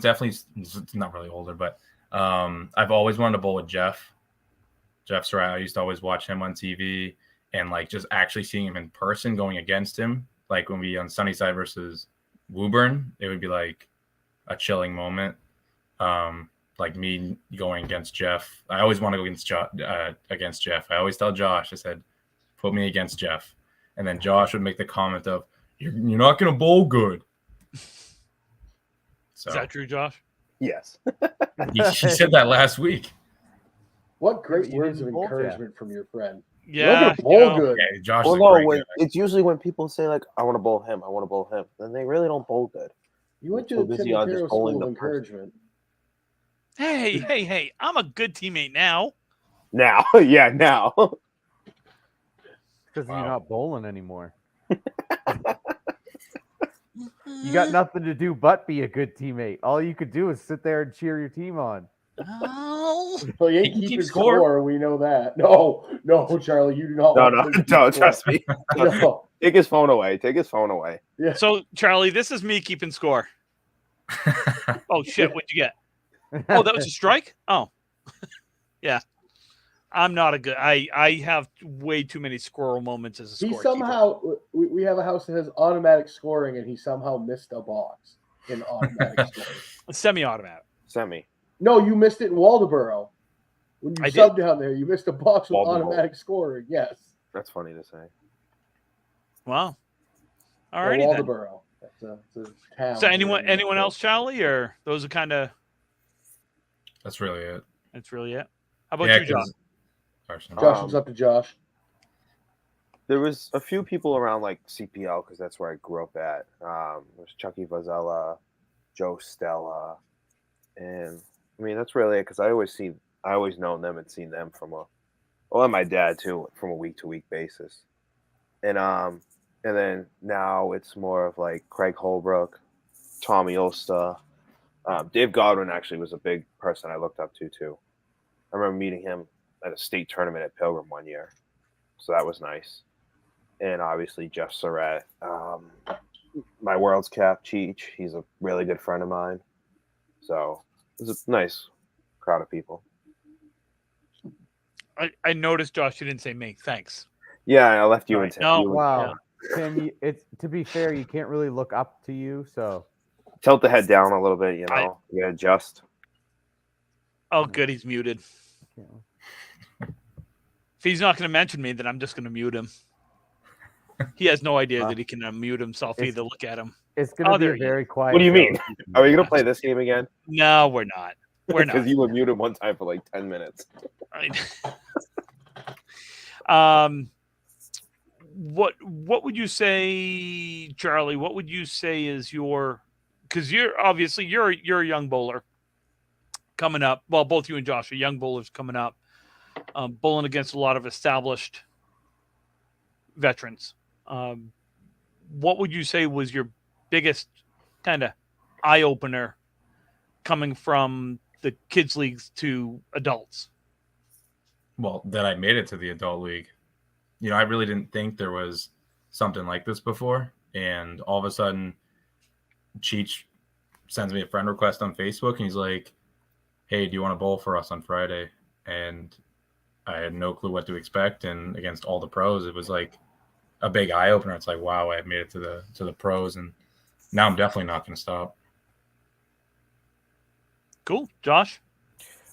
Speaker 4: definitely, it's not really older, but I've always wanted to bowl with Jeff. Jeff Surratt. I used to always watch him on TV, and like just actually seeing him in person, going against him, like when we on Sunnyside versus Woburn, it would be like a chilling moment. Like me going against Jeff. I always want to go against Jeff. I always tell Josh, I said, put me against Jeff. And then Josh would make the comment of, you're not going to bowl good. So
Speaker 3: Is that true, Josh?
Speaker 2: Yes.
Speaker 4: he said that last week.
Speaker 5: What great
Speaker 1: You
Speaker 5: words of
Speaker 1: didn't bowl, Jeff.
Speaker 5: encouragement from your friend.
Speaker 3: Yeah.
Speaker 5: You're not gonna bowl good.
Speaker 4: Yeah, Josh
Speaker 2: Well,
Speaker 4: is a
Speaker 2: no,
Speaker 4: great guy.
Speaker 2: it's usually when people say like, "I want to bowl him," then they really don't bowl good.
Speaker 5: You went to
Speaker 2: So
Speaker 5: the
Speaker 2: busy on just
Speaker 5: Timotero
Speaker 2: bowling
Speaker 5: School of
Speaker 2: the person.
Speaker 5: Encouragement.
Speaker 3: Hey! I'm a good teammate now.
Speaker 2: Now, yeah, now.
Speaker 1: Because
Speaker 4: Wow.
Speaker 1: you're not bowling anymore. You got nothing to do but be a good teammate. All you could do is sit there and cheer your team on.
Speaker 3: Oh.
Speaker 5: Well, you
Speaker 4: He
Speaker 5: ain't
Speaker 4: can keep
Speaker 5: keeping
Speaker 4: score.
Speaker 5: score. We know that. No, Charlie, you do not
Speaker 2: No,
Speaker 5: want
Speaker 2: no,
Speaker 5: to keep
Speaker 2: don't
Speaker 5: score.
Speaker 2: trust me.
Speaker 5: No.
Speaker 2: Take his phone away. Take his phone away.
Speaker 5: Yeah.
Speaker 3: So, Charlie, this is me keeping score. Oh, shit. What'd you get? Oh, that was a strike? Oh. Yeah. I'm not a good. I have way too many squirrel moments as a
Speaker 5: He
Speaker 3: scorekeeper.
Speaker 5: somehow, we have a house that has automatic scoring, and he somehow missed a box in automatic scoring.
Speaker 3: Semi-automatic.
Speaker 2: Semi.
Speaker 5: No, you missed it in Waldoboro. When you
Speaker 3: I
Speaker 5: subbed down there, you missed a box with
Speaker 2: Waldoboro.
Speaker 5: automatic scoring. Yes.
Speaker 2: That's funny to say.
Speaker 3: Wow. All
Speaker 5: Yeah,
Speaker 3: righty then.
Speaker 5: Waldoboro. That's a town.
Speaker 3: So
Speaker 5: here in
Speaker 3: anyone
Speaker 5: Minnesota.
Speaker 3: else, Charlie, or those are kind of
Speaker 4: That's really it.
Speaker 3: that's really it. How about
Speaker 4: Yeah,
Speaker 3: you, John?
Speaker 4: 'cause- Carson.
Speaker 5: Josh, it's up to Josh.
Speaker 2: There was a few people around like CPL because that's where I grew up at. There's Chucky Vazella, Joe Stella, and I mean that's really it because I always known them and seen them and my dad too from a week to week basis, and then now it's more of like Craig Holbrook, Tommy Osta, Dave Godwin actually was a big person I looked up to too. I remember meeting him at a state tournament at Pilgrim one year, so that was nice. And obviously Jeff Surratt, my World's Cap Cheech. He's a really good friend of mine. So it was a nice crowd of people.
Speaker 3: I noticed, Josh, you didn't say me. Thanks.
Speaker 2: Yeah, I left you
Speaker 3: All
Speaker 2: in
Speaker 3: right. No.
Speaker 1: Wow. Tim, it's to be fair, you can't really look up to you, so
Speaker 2: tilt the head down a little bit, you know. You gotta adjust.
Speaker 3: Oh, good. He's muted.
Speaker 1: you know.
Speaker 3: If he's not going to mention me, then I'm just going to mute him. He has no idea that he can mute himself
Speaker 1: It's-
Speaker 3: either. Look at him.
Speaker 1: It's gonna be
Speaker 3: there
Speaker 1: a
Speaker 3: he is.
Speaker 1: very quiet.
Speaker 2: What do you
Speaker 1: show
Speaker 2: mean?
Speaker 1: if you
Speaker 2: Are we
Speaker 1: do
Speaker 2: gonna
Speaker 1: that.
Speaker 2: play this game again?
Speaker 3: No, we're not. We're not.
Speaker 2: Because you were muted one time for like 10 minutes.
Speaker 3: What would you say, Charlie? What would you say is your? Because you're a young bowler coming up. Well, both you and Josh are young bowlers coming up, bowling against a lot of established veterans. What would you say was your biggest kind of eye opener coming from the kids leagues to adults?
Speaker 4: Well, that I made it to the adult league. You know, I really didn't think there was something like this before. And all of a sudden, Cheech sends me a friend request on Facebook, and he's like, hey, do you want to bowl for us on Friday? And I had no clue what to expect. And against all the pros, it was like a big eye opener. It's like, wow, I made it to the pros, and now I'm definitely not going to stop.
Speaker 3: Cool, Josh.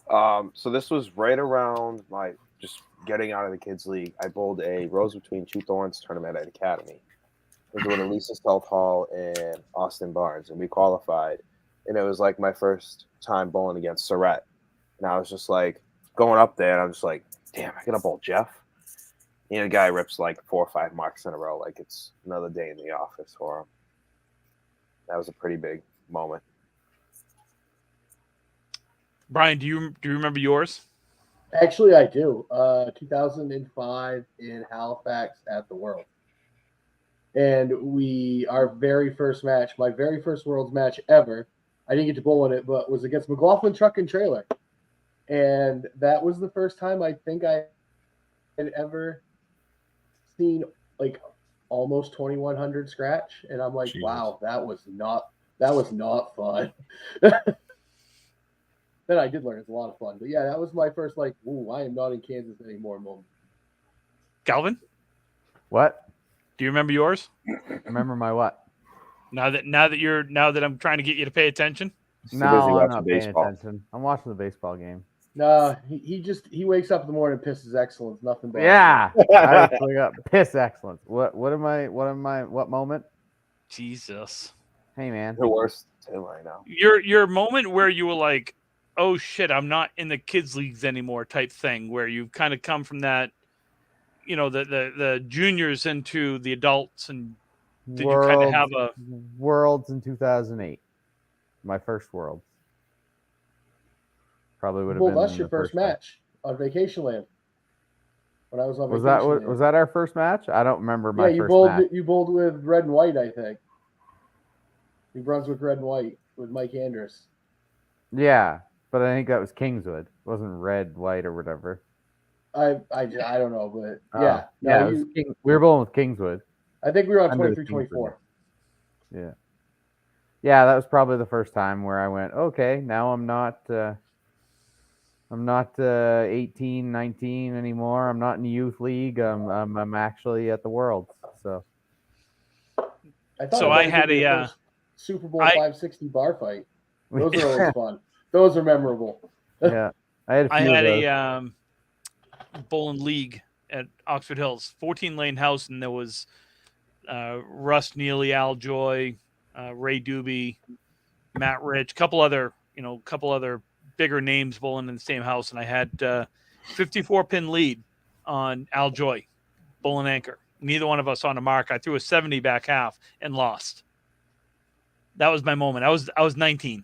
Speaker 2: So this was right around my just getting out of the kids league. I bowled a Rose Between Two Thorns tournament at Academy. I was doing Elisa South Hall and Austin Barnes, and we qualified. And it was like my first time bowling against Surratt. And I was just like going up there, and I'm just like, damn, I gotta bowl Jeff. You know, the guy rips like 4 or 5 marks in a row, like it's another day in the office for him. That was a pretty big moment.
Speaker 3: Brian, do you remember yours?
Speaker 5: Actually, I do. 2005 in Halifax at the World. And our very first match, my very first Worlds match ever, I didn't get to bowl in it, but was against McLaughlin Truck and Trailer. And that was the first time I think I had ever seen like almost 2,100 scratch. And I'm like,
Speaker 4: Jesus.
Speaker 5: wow, that was not fun. Then I did learn it's a lot of fun. But yeah, that was my first like, ooh, I am not in Kansas anymore moment.
Speaker 3: Galvin,
Speaker 1: What?
Speaker 3: do you remember yours?
Speaker 1: Remember my what?
Speaker 3: Now that I'm trying to get you to pay attention.
Speaker 2: So
Speaker 1: No,
Speaker 2: busy
Speaker 1: I'm
Speaker 2: watching
Speaker 1: not
Speaker 2: baseball.
Speaker 1: paying attention. I'm watching the baseball game.
Speaker 5: Nah, he wakes up in the morning and pisses excellence. Nothing but
Speaker 1: Yeah. I wake up. Piss excellence. What moment?
Speaker 3: Jesus.
Speaker 1: Hey man.
Speaker 2: The worst team right now.
Speaker 3: Your moment where you were like, oh shit, I'm not in the kids leagues anymore type thing, where you've kind of come from that, you know, the juniors into the adults, and did you kind of have a
Speaker 1: Worlds in 2008. my first Worlds. Probably would have
Speaker 5: Well,
Speaker 1: been
Speaker 5: that's your
Speaker 1: the
Speaker 5: first match on Vacation Land. When I was on
Speaker 1: Was
Speaker 5: Vacation
Speaker 1: that
Speaker 5: Land.
Speaker 1: was that our first match? I don't remember my
Speaker 5: Yeah, you
Speaker 1: first
Speaker 5: bowled.
Speaker 1: match.
Speaker 5: You bowled with red and white, I think. New Brunswick red and white with Mike Andrus.
Speaker 1: Yeah, but I think that was Kingswood. It wasn't red, white, or whatever.
Speaker 5: I don't know, but
Speaker 1: Oh,
Speaker 5: yeah.
Speaker 1: yeah,
Speaker 5: No,
Speaker 1: it was we were bowling with Kingswood.
Speaker 5: I think we were on
Speaker 1: Under the
Speaker 5: 23-24.
Speaker 1: Yeah. Yeah, that was probably the first time where I went, okay, now I'm not 18, 19 anymore. I'm not in the youth league. I'm actually at the Worlds. So
Speaker 3: So I had a
Speaker 5: Super Bowl 560 bar fight. Those are always fun. Those are memorable.
Speaker 1: Yeah, I had
Speaker 3: a bowling league at Oxford Hills, 14-lane house, and there was Russ Neely, Al Joy, Ray Doobie, Matt Rich, couple other bigger names bowling in the same house, and I had 54-pin lead on Al Joy, bowling anchor. Neither one of us on a mark. I threw a 70 back half and lost. That was my moment. I was 19.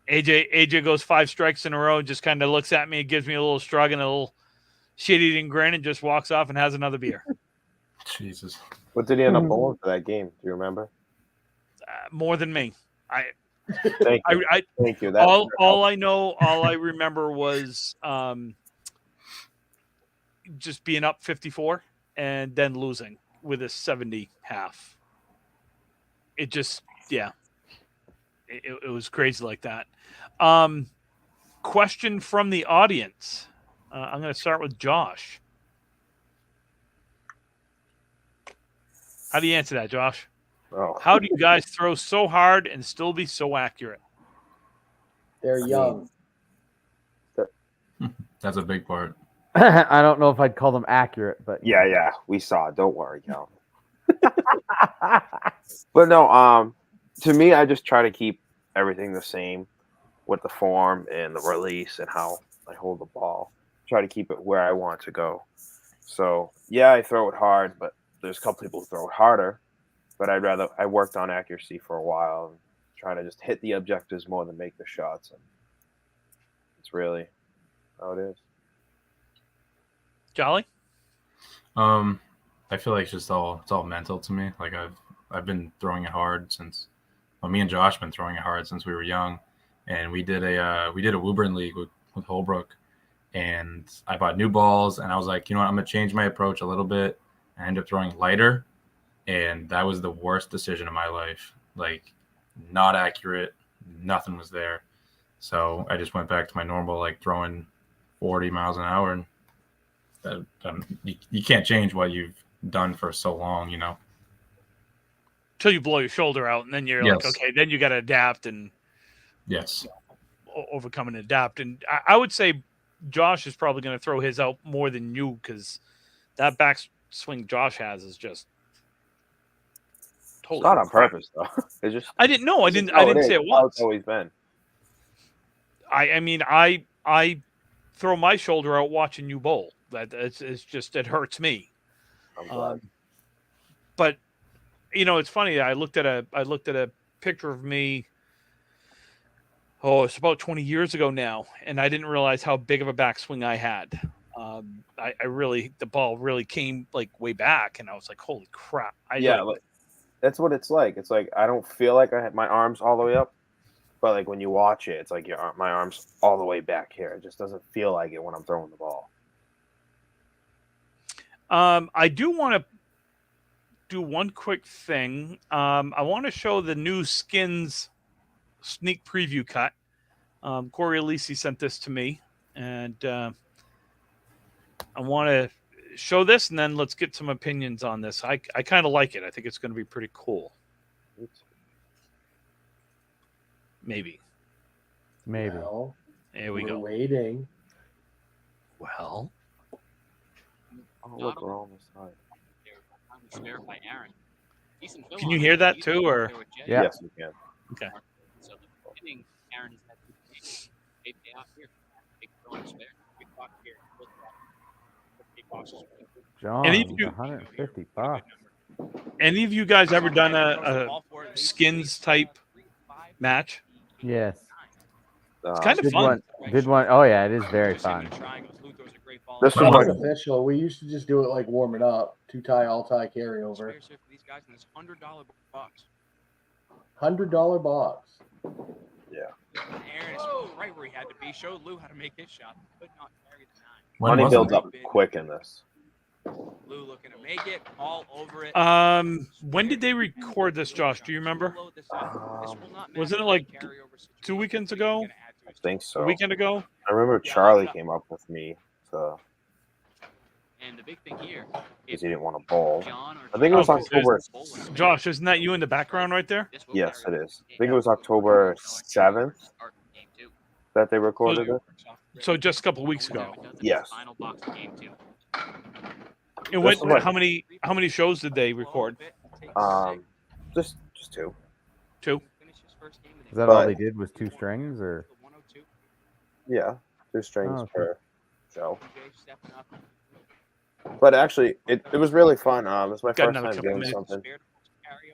Speaker 3: AJ goes 5 strikes in a row, just kind of looks at me, gives me a little shrug and a little shit-eating grin, and just walks off and has another beer.
Speaker 4: Jesus.
Speaker 2: What did he end up bowling for that game? Do you remember?
Speaker 3: More than me.
Speaker 2: Thank you. Thank you.
Speaker 3: All I remember was just being up 54 and then losing with a 70 half. It just, yeah. It was crazy like that. Question from the audience. I'm going to start with Josh. How do you answer that, Josh?
Speaker 2: Oh.
Speaker 3: How do you guys throw so hard and still be so accurate?
Speaker 5: They're young.
Speaker 4: That's a big part.
Speaker 1: I don't know if I'd call them accurate, but
Speaker 2: Yeah, we saw it. Don't worry, Cal. But no, to me, I just try to keep everything the same with the form and the release and how I hold the ball. Try to keep it where I want to go. So yeah, I throw it hard, but there's a couple people who throw it harder. But I worked on accuracy for a while and trying to just hit the objectives more than make the shots. And it's really how it is.
Speaker 3: Jolly?
Speaker 4: I feel like it's all mental to me. Like I've been throwing it hard since me and Josh been throwing it hard since we were young. And we did a Woburn League with Holbrook, and I bought new balls, and I was like, you know what, I'm gonna change my approach a little bit. I ended up throwing lighter, and that was the worst decision of my life. Like, not accurate, nothing was there. So I just went back to my normal, like throwing 40 miles an hour, and you can't change what you've done for so long, you know.
Speaker 3: Till you blow your shoulder out, and then you're like, okay, then you got to adapt and overcome and adapt. And I would say Josh is probably going to throw his out more than you, because that backswing Josh has is just totally.
Speaker 2: It's not on purpose though. It's just.
Speaker 3: I didn't say it was.
Speaker 2: It's always been.
Speaker 3: I mean, I throw my shoulder out watching you bowl. It's just, it hurts me.
Speaker 2: I'm glad.
Speaker 3: But you know, it's funny. I looked at a picture of me. Oh, it's about 20 years ago now, and I didn't realize how big of a backswing I had. The ball really came like way back, and I was like, "Holy crap!"
Speaker 2: That's what it's like. It's like I don't feel like I had my arms all the way up, but like when you watch it, it's like my arms all the way back here. It just doesn't feel like it when I'm throwing the ball.
Speaker 3: I do want to do one quick thing. I want to show the new Skins sneak preview cut. Corey Alisi sent this to me, and I want to show this, and then let's get some opinions on this. I kind of like it. I think it's going to be pretty cool. Maybe.
Speaker 5: Well,
Speaker 3: there we
Speaker 5: we're
Speaker 3: go.
Speaker 5: Waiting.
Speaker 3: Well,
Speaker 2: oh, look, we're on the side.
Speaker 6: By Aaron.
Speaker 3: Can you hear that too, or?
Speaker 1: Yeah.
Speaker 2: Yes, you can.
Speaker 3: Okay.
Speaker 6: So the beginning, Aaron has had they pay off here. Big bonus there. Big box here. Big boxes.
Speaker 1: John,
Speaker 3: Any of you-
Speaker 1: $150.
Speaker 3: Any of you guys ever done a Skins type match.
Speaker 1: Yes.
Speaker 3: It's kind of
Speaker 1: Did
Speaker 3: fun.
Speaker 1: one. Oh yeah, it is very fun.
Speaker 2: This
Speaker 5: But it
Speaker 2: was
Speaker 5: wasn't
Speaker 2: like
Speaker 5: official. We used to just do it like warming up. 2-tie, all-tie carryover. $100 box.
Speaker 6: Aaron is right where he had to be. Showed Lou how to make his shot. Could not carry the 9.
Speaker 4: When
Speaker 2: money
Speaker 4: was
Speaker 2: builds
Speaker 4: it?
Speaker 2: up quick in this.
Speaker 6: Lou looking to make it all over it.
Speaker 3: When did they record this, Josh? Do you remember? Wasn't it like 2 weekends ago?
Speaker 2: I think so.
Speaker 3: A weekend ago?
Speaker 2: I remember Charlie came up with me to
Speaker 6: And the big thing here,
Speaker 2: because he didn't want to bowl.
Speaker 6: John or
Speaker 2: I think it was
Speaker 3: Oh,
Speaker 2: October.
Speaker 3: Josh, isn't that you in the background right there?
Speaker 2: Yes, it is. I think it was October 7th that they recorded it.
Speaker 3: So just a couple weeks ago.
Speaker 2: Yes.
Speaker 6: Final box of game 2.
Speaker 3: And
Speaker 2: This is what-
Speaker 3: how many shows did they record?
Speaker 2: Just 2.
Speaker 3: 2.
Speaker 1: Is that all
Speaker 2: But-
Speaker 1: they did was 2 strings, or?
Speaker 2: Yeah, 2 strings
Speaker 1: Oh, okay.
Speaker 2: per show. But actually, it was really fun. It was my
Speaker 3: Got
Speaker 2: first
Speaker 3: another
Speaker 2: time
Speaker 3: couple
Speaker 2: doing
Speaker 3: minutes.
Speaker 2: something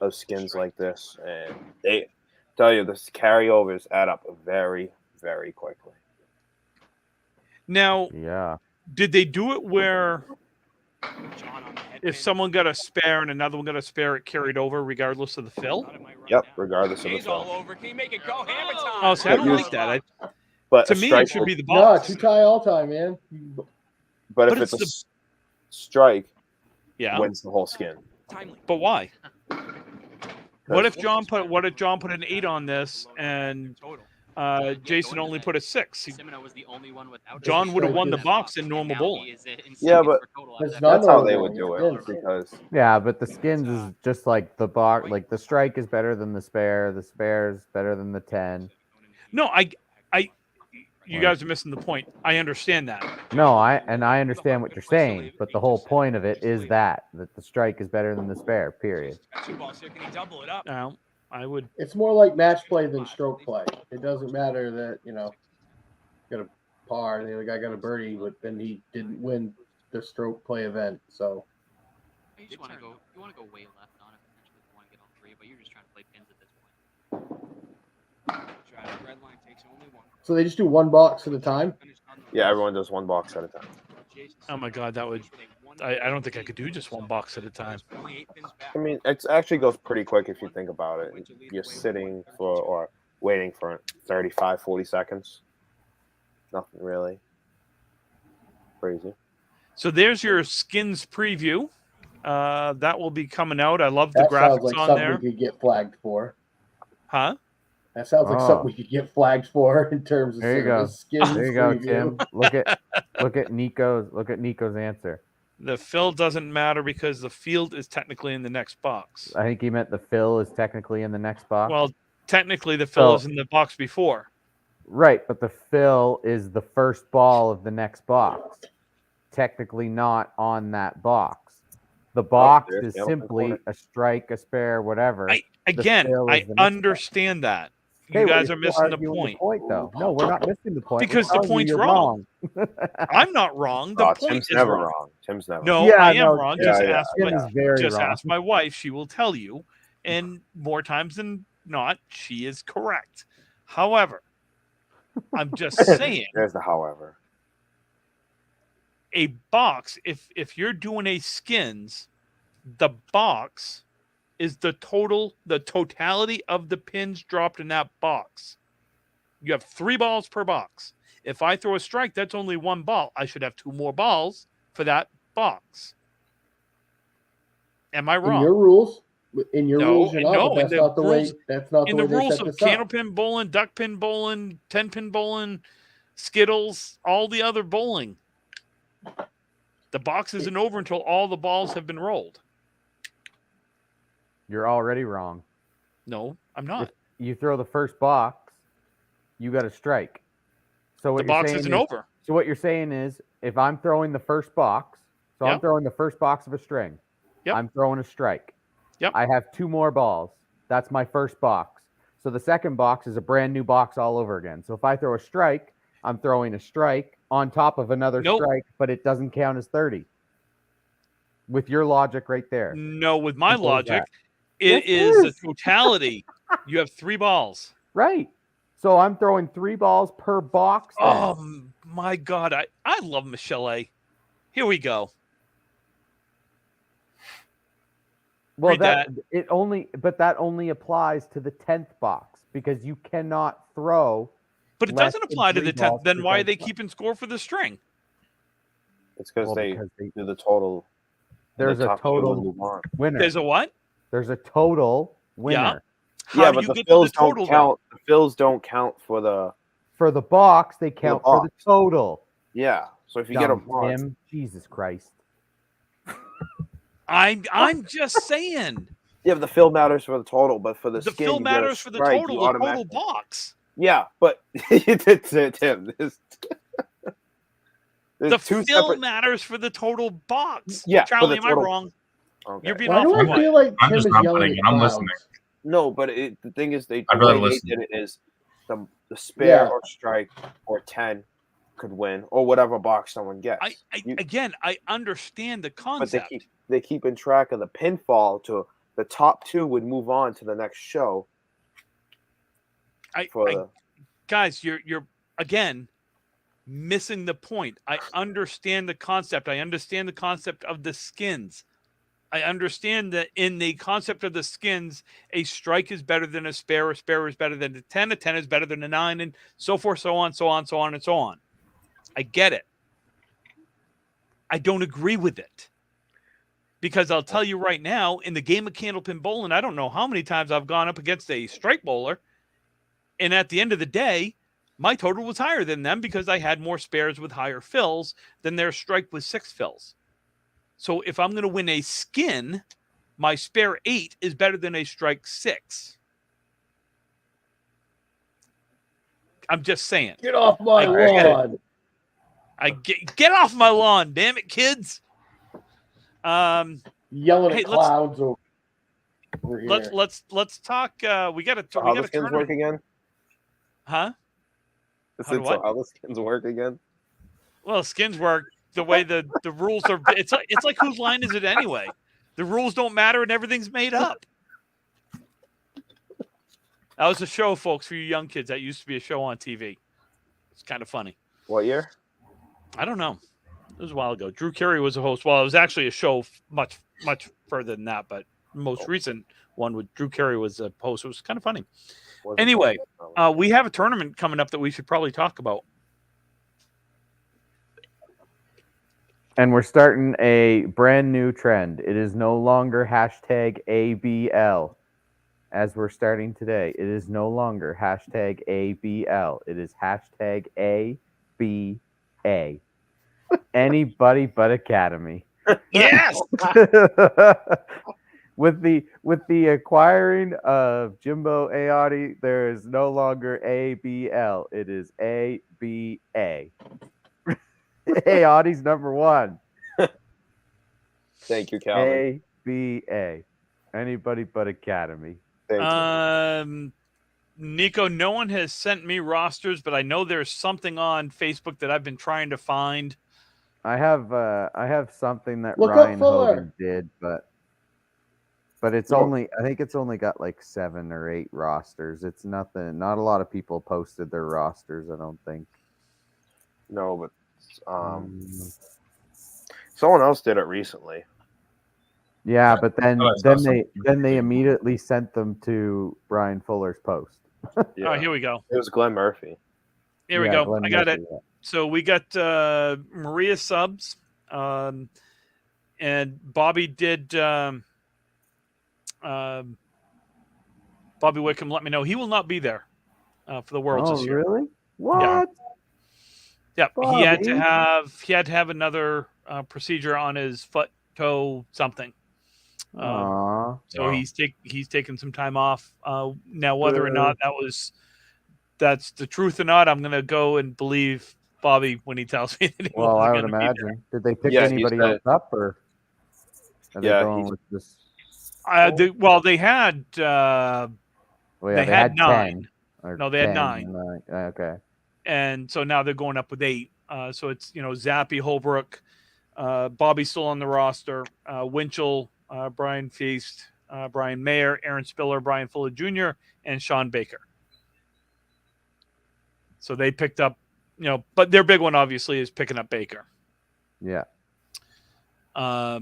Speaker 2: of skins like this, and they tell you this carryovers add up very, very quickly.
Speaker 3: Now,
Speaker 1: Yeah.
Speaker 3: did they do it where if someone got a spare and another one got a spare, it carried over regardless of the fill?
Speaker 2: Yep, regardless of the
Speaker 6: He's all
Speaker 2: film.
Speaker 6: over. Can you make it go hammer time?
Speaker 3: Oh, see, I don't
Speaker 2: But
Speaker 3: like that.
Speaker 2: But
Speaker 3: To
Speaker 2: a
Speaker 3: me,
Speaker 2: strike
Speaker 3: it should be the
Speaker 5: No,
Speaker 3: box.
Speaker 5: 2-tie, all-tie, man.
Speaker 2: But
Speaker 3: but
Speaker 2: if
Speaker 3: it's
Speaker 2: it's a strike,
Speaker 3: Yeah,
Speaker 2: wins the whole skin.
Speaker 6: Timely.
Speaker 3: but why? What if John put an 8 on this and Jason only put a 6?
Speaker 6: Semino was the only one without
Speaker 3: John would have won the box in normal bowling.
Speaker 2: Yeah, but
Speaker 5: It's not
Speaker 2: That's how
Speaker 5: normal
Speaker 2: they would
Speaker 5: bowling,
Speaker 2: do
Speaker 5: it's
Speaker 2: it
Speaker 5: skins.
Speaker 2: because
Speaker 1: Yeah, but the skins is just like the box. Like the strike is better than the spare. The spare is better than the 10.
Speaker 3: No, you guys are missing the point. I understand that.
Speaker 1: No, I understand what you're saying, but the whole point of it is that the strike is better than the spare. Period.
Speaker 3: I would.
Speaker 5: It's more like match play than stroke play. It doesn't matter that, got a par, the other guy got a birdie, but then he didn't win the stroke play event. So
Speaker 6: You just want to go. You want to go way left on it. Potentially, you want to get all 3, but you're just trying to play pins at this point. Red line takes only 1.
Speaker 5: so they just do 1 box at a time.
Speaker 2: yeah, everyone does 1 box at a time.
Speaker 3: Oh my God, that would. I don't think I could do just 1 box at a time.
Speaker 2: I mean, it actually goes pretty quick if you think about it. You're sitting for or waiting for 35, 40 seconds. Nothing really crazy.
Speaker 3: So there's your skins preview. That will be coming out. I love the
Speaker 5: That sounds
Speaker 3: graphics
Speaker 5: like
Speaker 3: on
Speaker 5: something
Speaker 3: there.
Speaker 5: we could get flagged for.
Speaker 3: Huh?
Speaker 5: That sounds like
Speaker 1: Oh.
Speaker 5: something we could get flagged for in terms of
Speaker 1: There you
Speaker 5: sort of
Speaker 1: go.
Speaker 5: a skins
Speaker 1: There you go,
Speaker 5: preview.
Speaker 1: Tim. Look at Nico's answer.
Speaker 3: The fill doesn't matter because the field is technically in the next box.
Speaker 1: I think he meant the fill is technically in the next box.
Speaker 3: Well, technically the fill
Speaker 1: So-
Speaker 3: is in the box before.
Speaker 1: Right, but the fill is the first ball of the next box. Technically not on that box. The box
Speaker 2: there's
Speaker 1: is
Speaker 2: the elephant
Speaker 1: simply
Speaker 2: corner.
Speaker 1: a strike, a spare, whatever.
Speaker 3: Again,
Speaker 1: fill
Speaker 3: I
Speaker 1: is the next
Speaker 3: understand that.
Speaker 1: Okay,
Speaker 3: You
Speaker 1: well,
Speaker 3: guys
Speaker 1: you're
Speaker 3: are
Speaker 1: still
Speaker 3: missing the
Speaker 1: arguing
Speaker 3: point.
Speaker 1: though. No, we're not missing the point. We're
Speaker 3: Because the
Speaker 1: telling you
Speaker 3: point's
Speaker 1: you're
Speaker 3: wrong. I'm not wrong. The
Speaker 2: Oh,
Speaker 3: point
Speaker 2: Tim's
Speaker 3: is
Speaker 2: never
Speaker 3: wrong.
Speaker 2: wrong. Tim's never
Speaker 3: No,
Speaker 2: wrong.
Speaker 1: Yeah,
Speaker 3: I am
Speaker 1: no,
Speaker 3: wrong.
Speaker 2: yeah,
Speaker 3: Just
Speaker 2: yeah.
Speaker 3: ask
Speaker 1: Tim
Speaker 3: my,
Speaker 1: is very
Speaker 3: just
Speaker 1: wrong.
Speaker 3: ask my wife. She will tell you. And more times than not, she is correct. However, I'm just saying
Speaker 2: There's the however.
Speaker 3: a box, if you're doing a skins, the box is the totality of the pins dropped in that box. You have 3 balls per box. If I throw a strike, that's only 1 ball. I should have 2 more balls for that box. Am I
Speaker 5: In
Speaker 3: wrong?
Speaker 5: your rules, you're
Speaker 3: No,
Speaker 5: not. But
Speaker 3: in
Speaker 5: that's
Speaker 3: the
Speaker 5: not the way.
Speaker 3: rules-
Speaker 5: That's not
Speaker 3: In
Speaker 5: the
Speaker 3: the
Speaker 5: way they
Speaker 3: rules
Speaker 5: set
Speaker 3: of
Speaker 5: this up.
Speaker 3: Candlepin Bowling, Duckpin Bowling, 10-pin Bowling, Skittles, all the other bowling, the box isn't over until all the balls have been rolled.
Speaker 1: You're already wrong.
Speaker 3: No, I'm not.
Speaker 1: You throw the first box, you got a strike. So what
Speaker 3: The
Speaker 1: you're
Speaker 3: box
Speaker 1: saying
Speaker 3: isn't
Speaker 1: is,
Speaker 3: over.
Speaker 1: So what you're saying is, if I'm throwing the first box, so I'm
Speaker 3: Yep.
Speaker 1: throwing the first box of a string,
Speaker 3: Yep.
Speaker 1: I'm throwing a strike.
Speaker 3: Yep.
Speaker 1: I have 2 more balls. That's my first box. So the second box is a brand new box all over again. So if I throw a strike, I'm throwing a strike on top of another
Speaker 3: Nope.
Speaker 1: strike, but it doesn't count as 30. With your logic right there.
Speaker 3: No, with my
Speaker 1: Simple as
Speaker 3: logic,
Speaker 1: that.
Speaker 3: it
Speaker 1: Yes,
Speaker 3: is
Speaker 1: it
Speaker 3: the
Speaker 1: is.
Speaker 3: totality. You have 3 balls.
Speaker 1: Right. So I'm throwing 3 balls per box. Then.
Speaker 3: Oh my God. I love Michelle A. Here we go.
Speaker 1: Well,
Speaker 3: Read that.
Speaker 1: that only applies to the 10th box because you cannot throw.
Speaker 3: But it
Speaker 1: less
Speaker 3: doesn't
Speaker 1: than
Speaker 3: apply to
Speaker 1: 3
Speaker 3: the 10th.
Speaker 1: balls
Speaker 3: Then
Speaker 1: per
Speaker 3: why are
Speaker 1: 10th
Speaker 3: they
Speaker 1: box.
Speaker 3: keeping score for the string?
Speaker 2: It's because
Speaker 1: Well,
Speaker 2: they
Speaker 1: because they-
Speaker 2: do the total. and
Speaker 1: There's
Speaker 2: the
Speaker 1: a
Speaker 2: top two will
Speaker 1: total
Speaker 2: move on.
Speaker 1: winner.
Speaker 3: There's a what?
Speaker 1: There's a total winner.
Speaker 3: How
Speaker 2: Yeah,
Speaker 3: do
Speaker 2: but
Speaker 3: you
Speaker 2: the
Speaker 3: get
Speaker 2: fills
Speaker 3: to the total?
Speaker 2: don't count. The fills don't count for the.
Speaker 1: For the box, they count for the
Speaker 2: box.
Speaker 1: total.
Speaker 2: Yeah. So if you get a
Speaker 1: Dumb
Speaker 2: box,
Speaker 1: Tim. Jesus Christ.
Speaker 3: I'm just saying.
Speaker 2: yeah, but the fill matters for the total, but for the
Speaker 3: The
Speaker 2: skin,
Speaker 3: fill
Speaker 2: you get a
Speaker 3: matters for the
Speaker 2: strike,
Speaker 3: total,
Speaker 2: you
Speaker 3: the total
Speaker 2: automatically-
Speaker 3: box.
Speaker 2: Yeah, but Tim, there's
Speaker 3: The
Speaker 2: two
Speaker 3: fill
Speaker 2: separate.
Speaker 3: matters for the total box.
Speaker 2: Yeah, for
Speaker 3: Charlie,
Speaker 2: the
Speaker 3: am I
Speaker 2: total-
Speaker 3: wrong?
Speaker 2: Okay.
Speaker 3: You're being
Speaker 5: Why do
Speaker 3: awful
Speaker 5: I
Speaker 3: quiet.
Speaker 5: feel like
Speaker 4: I'm
Speaker 5: Tim
Speaker 4: just
Speaker 5: is
Speaker 4: not
Speaker 5: yelling
Speaker 4: putting
Speaker 5: at
Speaker 4: it. I'm
Speaker 5: clouds?
Speaker 4: listening.
Speaker 2: No, but the thing is,
Speaker 4: I'd
Speaker 2: the
Speaker 4: rather
Speaker 2: way they
Speaker 4: listen.
Speaker 2: did it is the spare
Speaker 5: Yeah.
Speaker 2: or strike or 10 could win or whatever box someone gets.
Speaker 3: I understand the
Speaker 2: But
Speaker 3: concept.
Speaker 2: they keep in track of the pinfall to the top 2 would move on to the next show.
Speaker 3: Guys, you're again missing the point. I understand the concept. I understand the concept of the skins. I understand that in the concept of the skins, a strike is better than a spare is better than a 10 is better than a 9, and so forth, so on, so on, so on, and so on. I get it. I don't agree with it. Because I'll tell you right now, in the game of Candlepin Bowling, I don't know how many times I've gone up against a strike bowler, and at the end of the day, my total was higher than them because I had more spares with higher fills than their strike with 6 fills. So if I'm going to win a skin, my spare 8 is better than a strike 6. I'm just saying.
Speaker 5: Get off my
Speaker 3: I get it.
Speaker 5: lawn.
Speaker 3: Get off my lawn, damn it, kids.
Speaker 5: Yelling
Speaker 3: Hey,
Speaker 5: at clouds over here.
Speaker 3: Let's talk. We got to.
Speaker 2: How the skins work again?
Speaker 3: Huh?
Speaker 2: How the skins work again?
Speaker 3: Well, skins work the way the rules are. It's like whose line is it anyway? The rules don't matter and everything's made up. That was a show, folks, for you young kids. That used to be a show on TV. It's kind of funny.
Speaker 2: What year?
Speaker 3: I don't know. It was a while ago. Drew Carey was a host. Well, it was actually a show much further than that, but most recent one with Drew Carey was a host. It was kind of funny. Anyway, we have a tournament coming up that we should probably talk about.
Speaker 1: And we're starting a brand new trend. It is no longer hashtag ABL. As we're starting today, it is no longer hashtag ABL. It is hashtag ABA. Anybody but Academy.
Speaker 3: Yes.
Speaker 1: With the acquiring of Jimbo Aotti, there is no longer ABL. It is ABA. Aotti's number 1.
Speaker 2: Thank you, Calvin.
Speaker 1: ABA. Anybody but Academy.
Speaker 2: Thank you.
Speaker 3: Nico, no one has sent me rosters, but I know there's something on Facebook that I've been trying to find.
Speaker 1: I have something that
Speaker 5: Look up
Speaker 1: Ryan
Speaker 5: Fuller.
Speaker 1: Hogan did, but it's only, I think it's only got like 7 or 8 rosters. It's nothing. Not a lot of people posted their rosters, I don't think.
Speaker 2: No, but someone else did it recently.
Speaker 1: Yeah, but then
Speaker 4: Oh, I saw
Speaker 1: they immediately sent them to Brian Fuller's post.
Speaker 2: Yeah.
Speaker 3: Oh, here we go.
Speaker 2: It was Glenn Murphy.
Speaker 3: Here we
Speaker 1: Yeah,
Speaker 3: go.
Speaker 1: Glenn
Speaker 3: I got
Speaker 1: Murphy,
Speaker 3: it.
Speaker 1: yeah.
Speaker 3: So we got Maria subs, and Bobby did. Bobby Wickham let me know he will not be there for the Worlds
Speaker 1: Oh,
Speaker 3: this year.
Speaker 1: really? What?
Speaker 3: Yep, he had
Speaker 1: Bobby?
Speaker 3: to have another procedure on his foot, toe, something.
Speaker 1: Aw.
Speaker 3: So he's taking some time off. Now, whether or not that's the truth or not, I'm gonna go and believe Bobby when he tells me that he
Speaker 1: Well, I would
Speaker 3: wasn't gonna be
Speaker 1: imagine. Did they pick
Speaker 2: Yeah, he
Speaker 1: anybody
Speaker 2: said-
Speaker 1: else up, or are they
Speaker 2: Yeah,
Speaker 1: going with this?
Speaker 3: They had.
Speaker 1: Well, yeah,
Speaker 3: they had 9.
Speaker 1: 10, or
Speaker 3: No, they had
Speaker 1: 10,
Speaker 3: 9.
Speaker 1: Okay.
Speaker 3: And so now they're going up with 8. So it's Zappy, Holbrook, Bobby's still on the roster, Winchell, Brian Feast, Brian Mayer, Aaron Spiller, Brian Fuller Jr., and Sean Baker. So they picked up, but their big one obviously is picking up Baker.
Speaker 1: Yeah.
Speaker 3: Are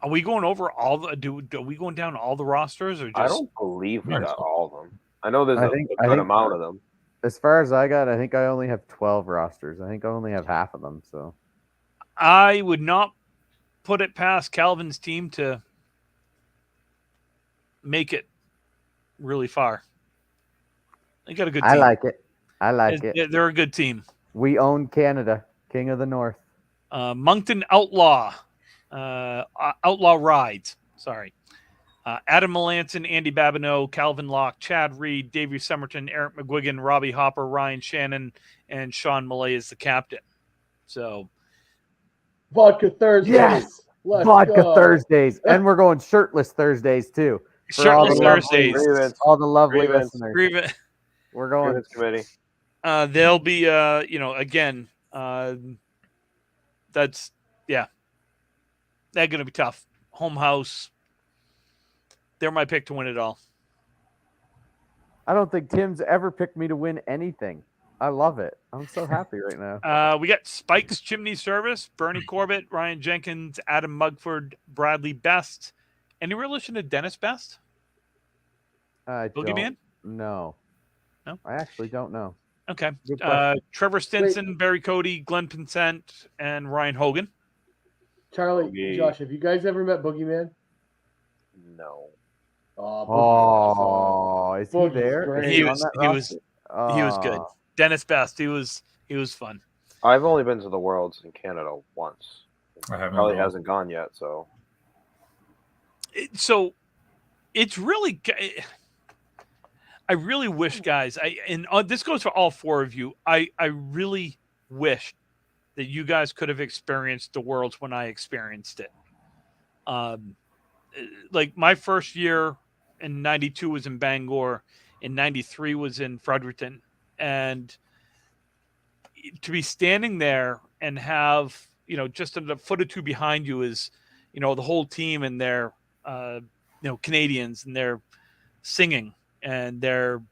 Speaker 3: we going over all the? Are we going down all the rosters or just?
Speaker 2: I don't believe we
Speaker 4: Yeah,
Speaker 2: got
Speaker 4: so-
Speaker 2: all of them. I know there's
Speaker 1: I
Speaker 2: a
Speaker 1: think-
Speaker 2: good amount of them.
Speaker 1: As far as I got, I think I only have 12 rosters. I think I only have half of them. So
Speaker 3: I would not put it past Calvin's team to make it really far. They got a good team.
Speaker 1: I like it. I like it.
Speaker 3: They're a good team.
Speaker 1: We own Canada, King of the North.
Speaker 3: Moncton Outlaw, Outlaw Rides. Sorry. Adam Melanson, Andy Babineau, Calvin Locke, Chad Reed, Davey Somerton, Eric McGuigan, Robbie Hopper, Ryan Shannon, and Sean Millay is the captain. So
Speaker 5: Vodka Thursdays.
Speaker 1: Yes!
Speaker 5: Let's
Speaker 1: Vodka
Speaker 5: go.
Speaker 1: Thursdays. And we're going shirtless Thursdays too. For all the
Speaker 3: shirtless
Speaker 1: lovely-
Speaker 3: Thursdays.
Speaker 1: All the lovely
Speaker 2: Grievance.
Speaker 1: listeners.
Speaker 3: Grievance.
Speaker 1: We're going.
Speaker 2: Grievance committee.
Speaker 3: They'll be, again, that's, yeah, they're going to be tough. Home house. They're my pick to win it all.
Speaker 1: I don't think Tim's ever picked me to win anything. I love it. I'm so happy right now.
Speaker 3: We got Spike's Chimney Service, Bernie Corbett, Ryan Jenkins, Adam Mugford, Bradley Best. Any relation to Dennis Best?
Speaker 1: I
Speaker 3: Boogeyman?
Speaker 1: don't know.
Speaker 3: No?
Speaker 1: I actually don't know.
Speaker 3: Okay.
Speaker 1: Good question.
Speaker 3: Trevor Stinson, Barry Cody, Glenn Pinsent, and Ryan Hogan.
Speaker 5: Charlie,
Speaker 2: Boogie.
Speaker 5: Josh, have you guys ever met Boogeyman?
Speaker 2: No.
Speaker 5: Oh,
Speaker 1: Oh, is he
Speaker 5: Boogie's
Speaker 1: there?
Speaker 5: great.
Speaker 1: Is
Speaker 3: He
Speaker 1: on
Speaker 3: was-
Speaker 1: that
Speaker 3: he was-
Speaker 1: roster?
Speaker 3: He was good.
Speaker 1: Oh.
Speaker 3: Dennis Best. He was fun.
Speaker 2: I've only been to the Worlds in Canada once.
Speaker 4: I haven't.
Speaker 2: Probably
Speaker 4: at all.
Speaker 2: hasn't gone yet, so
Speaker 3: So it's really, I really wish, guys, this goes for all four of you. I really wish that you guys could have experienced the Worlds when I experienced it. Like my first year in 92 was in Bangor, in 93 was in Fredericton, and to be standing there and have, just a foot or two behind you is, the whole team and their, Canadians, and they're singing and they're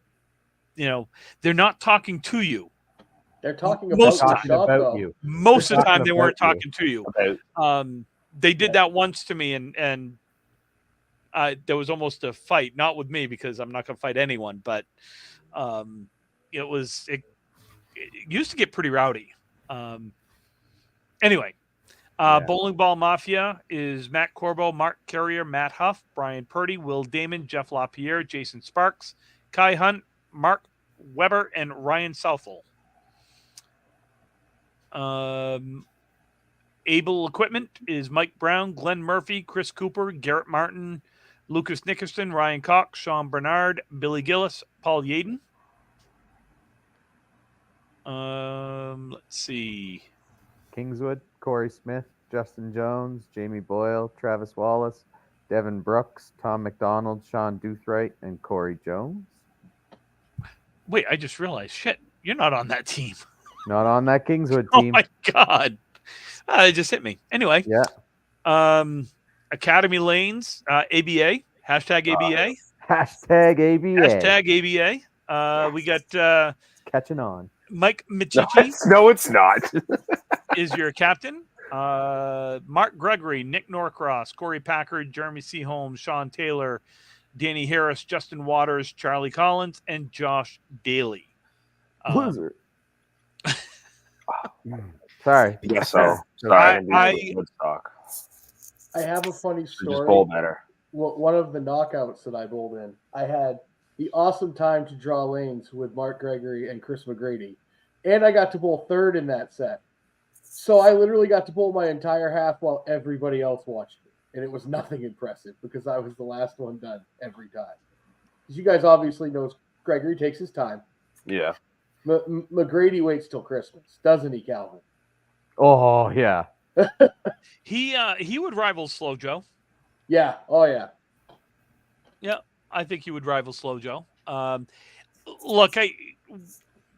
Speaker 3: not talking to you.
Speaker 5: They're talking
Speaker 3: Most
Speaker 5: about,
Speaker 1: Talking
Speaker 5: the shop,
Speaker 1: about
Speaker 5: though.
Speaker 1: you.
Speaker 3: Most of the
Speaker 1: talking
Speaker 3: time they
Speaker 1: about
Speaker 3: weren't
Speaker 1: you.
Speaker 3: talking to you.
Speaker 2: okay.
Speaker 3: They did that once to me, and there was almost a fight, not with me because I'm not going to fight anyone, but it used to get pretty rowdy. Anyway,
Speaker 1: Yeah.
Speaker 3: Bowling Ball Mafia is Matt Corbo, Mark Carrier, Matt Huff, Brian Purdy, Will Damon, Jeff LaPierre, Jason Sparks, Kai Hunt, Mark Weber, and Ryan Southall. Able Equipment is Mike Brown, Glenn Murphy, Chris Cooper, Garrett Martin, Lucas Nickerson, Ryan Cox, Sean Bernard, Billy Gillis, Paul Yaden. Let's see.
Speaker 1: Kingswood, Corey Smith, Justin Jones, Jamie Boyle, Travis Wallace, Devin Brooks, Tom McDonald, Sean Doothright, and Corey Jones.
Speaker 3: Wait, I just realized, shit, you're not on that team.
Speaker 1: Not on that Kingswood
Speaker 3: Oh
Speaker 1: team.
Speaker 3: my god, it just hit me. Anyway,
Speaker 1: Yeah.
Speaker 3: Academy Lanes, ABA, hashtag ABA,
Speaker 1: Hashtag ABA.
Speaker 3: hashtag ABA. We got
Speaker 1: Catching on.
Speaker 3: Mike
Speaker 2: No,
Speaker 3: Michichi
Speaker 2: no, it's not.
Speaker 3: is your captain. Mark Gregory, Nick Norcross, Corey Packard, Jeremy C. Holmes, Sean Taylor, Danny Harris, Justin Waters, Charlie Collins, and Josh Daley.
Speaker 1: Loser. Sorry.
Speaker 2: Yes, so.
Speaker 3: I-
Speaker 2: Sorry,
Speaker 3: I-
Speaker 2: Woodstock.
Speaker 5: I have a funny
Speaker 2: Just
Speaker 5: story.
Speaker 2: bowl better.
Speaker 5: One of the knockouts that I bowled in, I had the awesome time to draw lanes with Mark Gregory and Chris McGrady. And I got to bowl third in that set. So I literally got to bowl my entire half while everybody else watched me. And it was nothing impressive because I was the last one done every time. As you guys obviously know, Gregory takes his time.
Speaker 2: Yeah.
Speaker 5: McGrady waits till Christmas, doesn't he, Calvin?
Speaker 1: Oh, yeah.
Speaker 3: He would rival Slow Joe.
Speaker 5: Yeah. Oh, yeah.
Speaker 3: I think he would rival Slow Joe. Look, I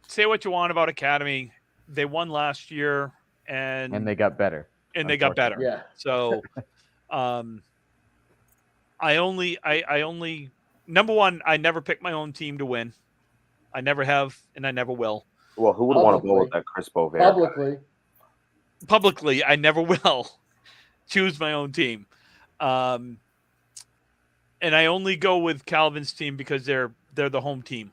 Speaker 3: say what you want about Academy. They won last year, and
Speaker 1: they got better.
Speaker 3: they got better.
Speaker 5: Yeah.
Speaker 3: So, I only number one, I never picked my own team to win. I never have, and I never will.
Speaker 2: Well, who would want to bowl with that Chris Bovair?
Speaker 3: Publicly, I never will choose my own team. And I only go with Calvin's team because they're the home team.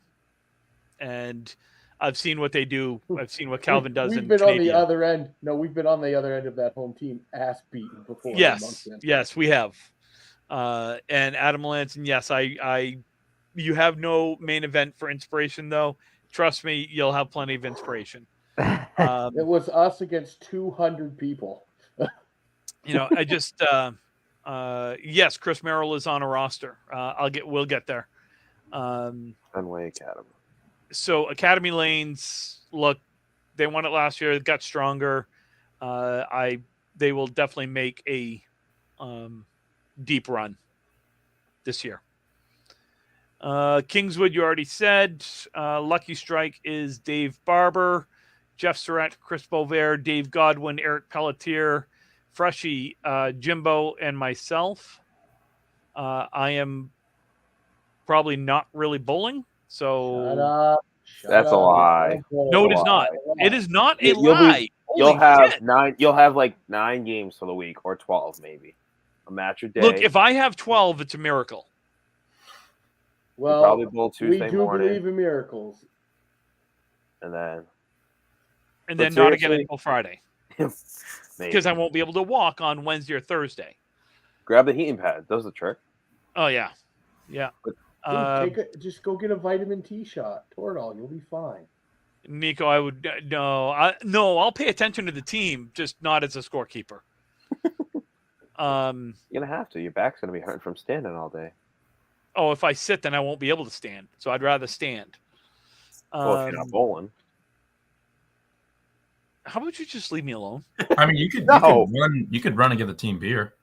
Speaker 3: And I've seen what they do. I've seen what Calvin does.
Speaker 5: We've been on the other end. No, we've been on the other end of that home team ass beaten before.
Speaker 3: Yes, we have. And Adam Melanson, yes, you have no main event for inspiration though. Trust me, you'll have plenty of inspiration.
Speaker 5: It was us against 200 people.
Speaker 3: I just yes, Chris Merrill is on a roster. We'll get there.
Speaker 2: Fenway Academy.
Speaker 3: So Academy Lanes, look, they won it last year. It got stronger. They will definitely make a deep run this year. Kingswood, you already said. Lucky Strike is Dave Barber, Jeff Surratt, Chris Bovair, Dave Godwin, Eric Pelletier, Freshie, Jimbo, and myself. I am probably not really bowling, so
Speaker 5: Shut up.
Speaker 2: That's a lie.
Speaker 3: No, it is not. It is not a lie.
Speaker 2: You'll have 9. You'll have like 9 games for the week, or 12 maybe. A match a day.
Speaker 3: Look, if I have 12, it's a miracle.
Speaker 5: Well,
Speaker 2: probably bowl Tuesday
Speaker 5: we do
Speaker 2: morning.
Speaker 5: believe in miracles.
Speaker 2: And then
Speaker 3: not again until Friday.
Speaker 2: Maybe.
Speaker 3: Because I won't be able to walk on Wednesday or Thursday.
Speaker 2: Grab the heating pad. Does the trick.
Speaker 3: Oh, yeah. Yeah.
Speaker 5: Dude, just go get a vitamin T shot. Toradol, you'll be fine.
Speaker 3: Nico, I would I'll pay attention to the team, just not as a scorekeeper.
Speaker 2: You're gonna have to. Your back's gonna be hurting from standing all day.
Speaker 3: Oh, if I sit, then I won't be able to stand. So I'd rather stand.
Speaker 2: Well, if you're not bowling.
Speaker 3: How about you just leave me alone?
Speaker 4: I mean, you could run and give the team beer.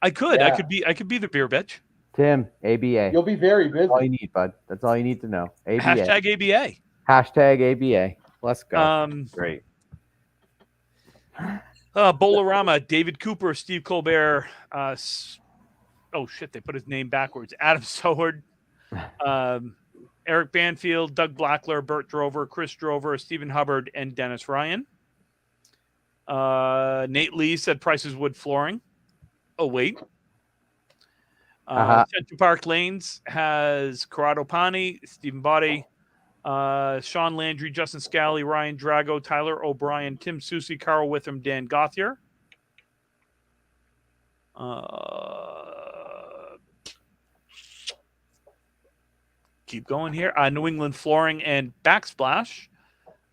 Speaker 3: I could.
Speaker 5: Yeah.
Speaker 3: I could be the beer bitch.
Speaker 1: Tim, ABA.
Speaker 5: You'll be very busy.
Speaker 1: That's all you need, bud. That's all you need to know. ABA.
Speaker 3: Hashtag ABA.
Speaker 1: Hashtag ABA. Let's go.
Speaker 2: Great.
Speaker 3: Bolorama, David Cooper, Steve Colbert. Oh shit, they put his name backwards. Adam Soward, Eric Banfield, Doug Blackler, Bert Drover, Chris Drover, Stephen Hubbard, and Dennis Ryan. Nate Lee said Price's Wood Flooring. Oh wait. Central Park Lanes has Corrado Pani, Stephen Body, Sean Landry, Justin Scally, Ryan Drago, Tyler O'Brien, Tim Susi, Carl Witham, Dan Gothier. Keep going here. New England Flooring and Backsplash.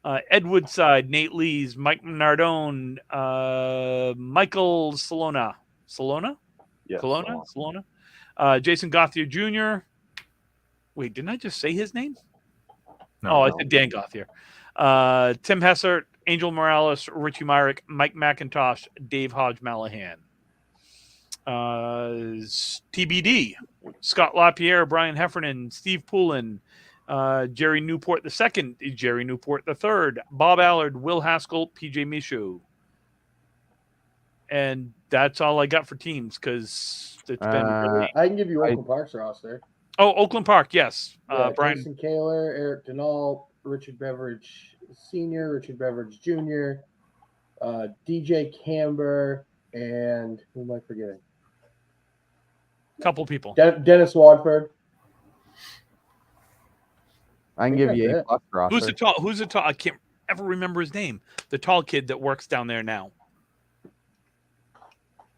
Speaker 3: Ed Woodside, Nate Lees, Mike Nardone, Michael Salona.
Speaker 2: Yes,
Speaker 3: Salona. Jason Gothier Jr. Wait, didn't I just say his name?
Speaker 4: No.
Speaker 3: I said Dan Gothier. Tim Hessert, Angel Morales, Richie Myrick, Mike McIntosh, Dave Hodge Malahan. TBD, Scott LaPierre, Brian Heffernan, Steve Poulin, Jerry Newport II, Jerry Newport III, Bob Allard, Will Haskell, PJ Michaud. And that's all I got for teams because it's been really...
Speaker 5: I can give you Oakland Park's roster.
Speaker 3: Oh, Oakland Park, yes. Brian
Speaker 5: Jason Kaler, Eric Denault, Richard Beveridge Sr., Richard Beveridge Jr., DJ Camber, and who am I forgetting?
Speaker 3: Couple people.
Speaker 5: Dennis Wadford.
Speaker 1: I can give you A+ roster.
Speaker 3: Who's the tall? I can't ever remember his name. The tall kid that works down there now.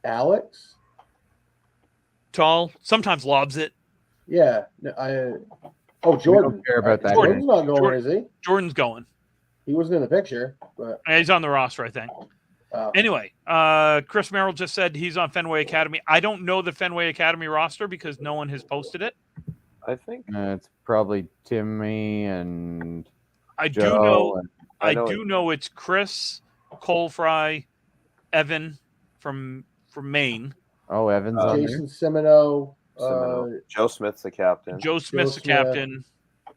Speaker 5: Alex?
Speaker 3: Tall. Sometimes lobs it.
Speaker 5: Yeah. Jordan.
Speaker 1: Don't care about that.
Speaker 5: Jordan's not going, is he?
Speaker 3: Jordan's going.
Speaker 5: He wasn't in the picture, but
Speaker 3: He's on the roster, I think. Anyway, Chris Merrill just said he's on Fenway Academy. I don't know the Fenway Academy roster because no one has posted it.
Speaker 2: I think
Speaker 1: it's probably Timmy and
Speaker 3: I
Speaker 1: Joe
Speaker 3: do know it's Chris, Cole Fry, Evan from Maine.
Speaker 1: Oh, Evans on
Speaker 5: Jason Semino.
Speaker 2: Joe Smith's the captain.
Speaker 3: Joe Smith's the captain.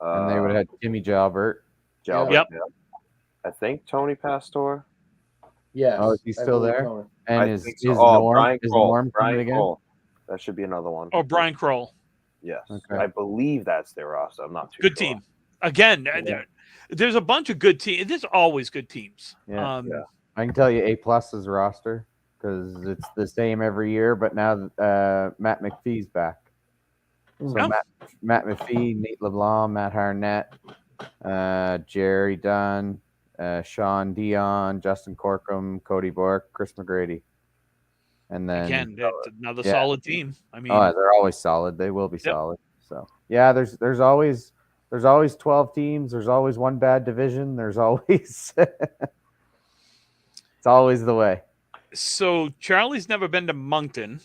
Speaker 1: and they would have had Timmy Jalbert.
Speaker 3: Yep.
Speaker 2: I think Tony Pastor.
Speaker 5: Yes.
Speaker 1: Oh, is he still there?
Speaker 5: Tony.
Speaker 1: And
Speaker 2: I
Speaker 1: is
Speaker 2: think so.
Speaker 1: Norm
Speaker 2: Brian
Speaker 1: coming again?
Speaker 2: Kroll. That should be another one.
Speaker 3: Oh, Brian Kroll.
Speaker 2: Yes.
Speaker 1: Okay.
Speaker 2: I believe that's their roster. I'm not too
Speaker 3: Good
Speaker 2: sure.
Speaker 3: team. again, there's a bunch of good teams. There's always good teams.
Speaker 1: Yeah. I can tell you A+'s roster because it's the same every year, but now Matt McPhee's back. So
Speaker 3: Oh.
Speaker 1: Matt McPhee, Nate LeBlanc, Matt Harnett, Jerry Dunn, Sean Dion, Justin Corcoran, Cody Bork, Chris McGrady. And then
Speaker 3: Again, that's another solid team. I mean,
Speaker 1: they're always solid. They will be solid. So yeah, there's always 12 teams. There's always one bad division. There's always it's always the way.
Speaker 3: So Charlie's never been to Moncton.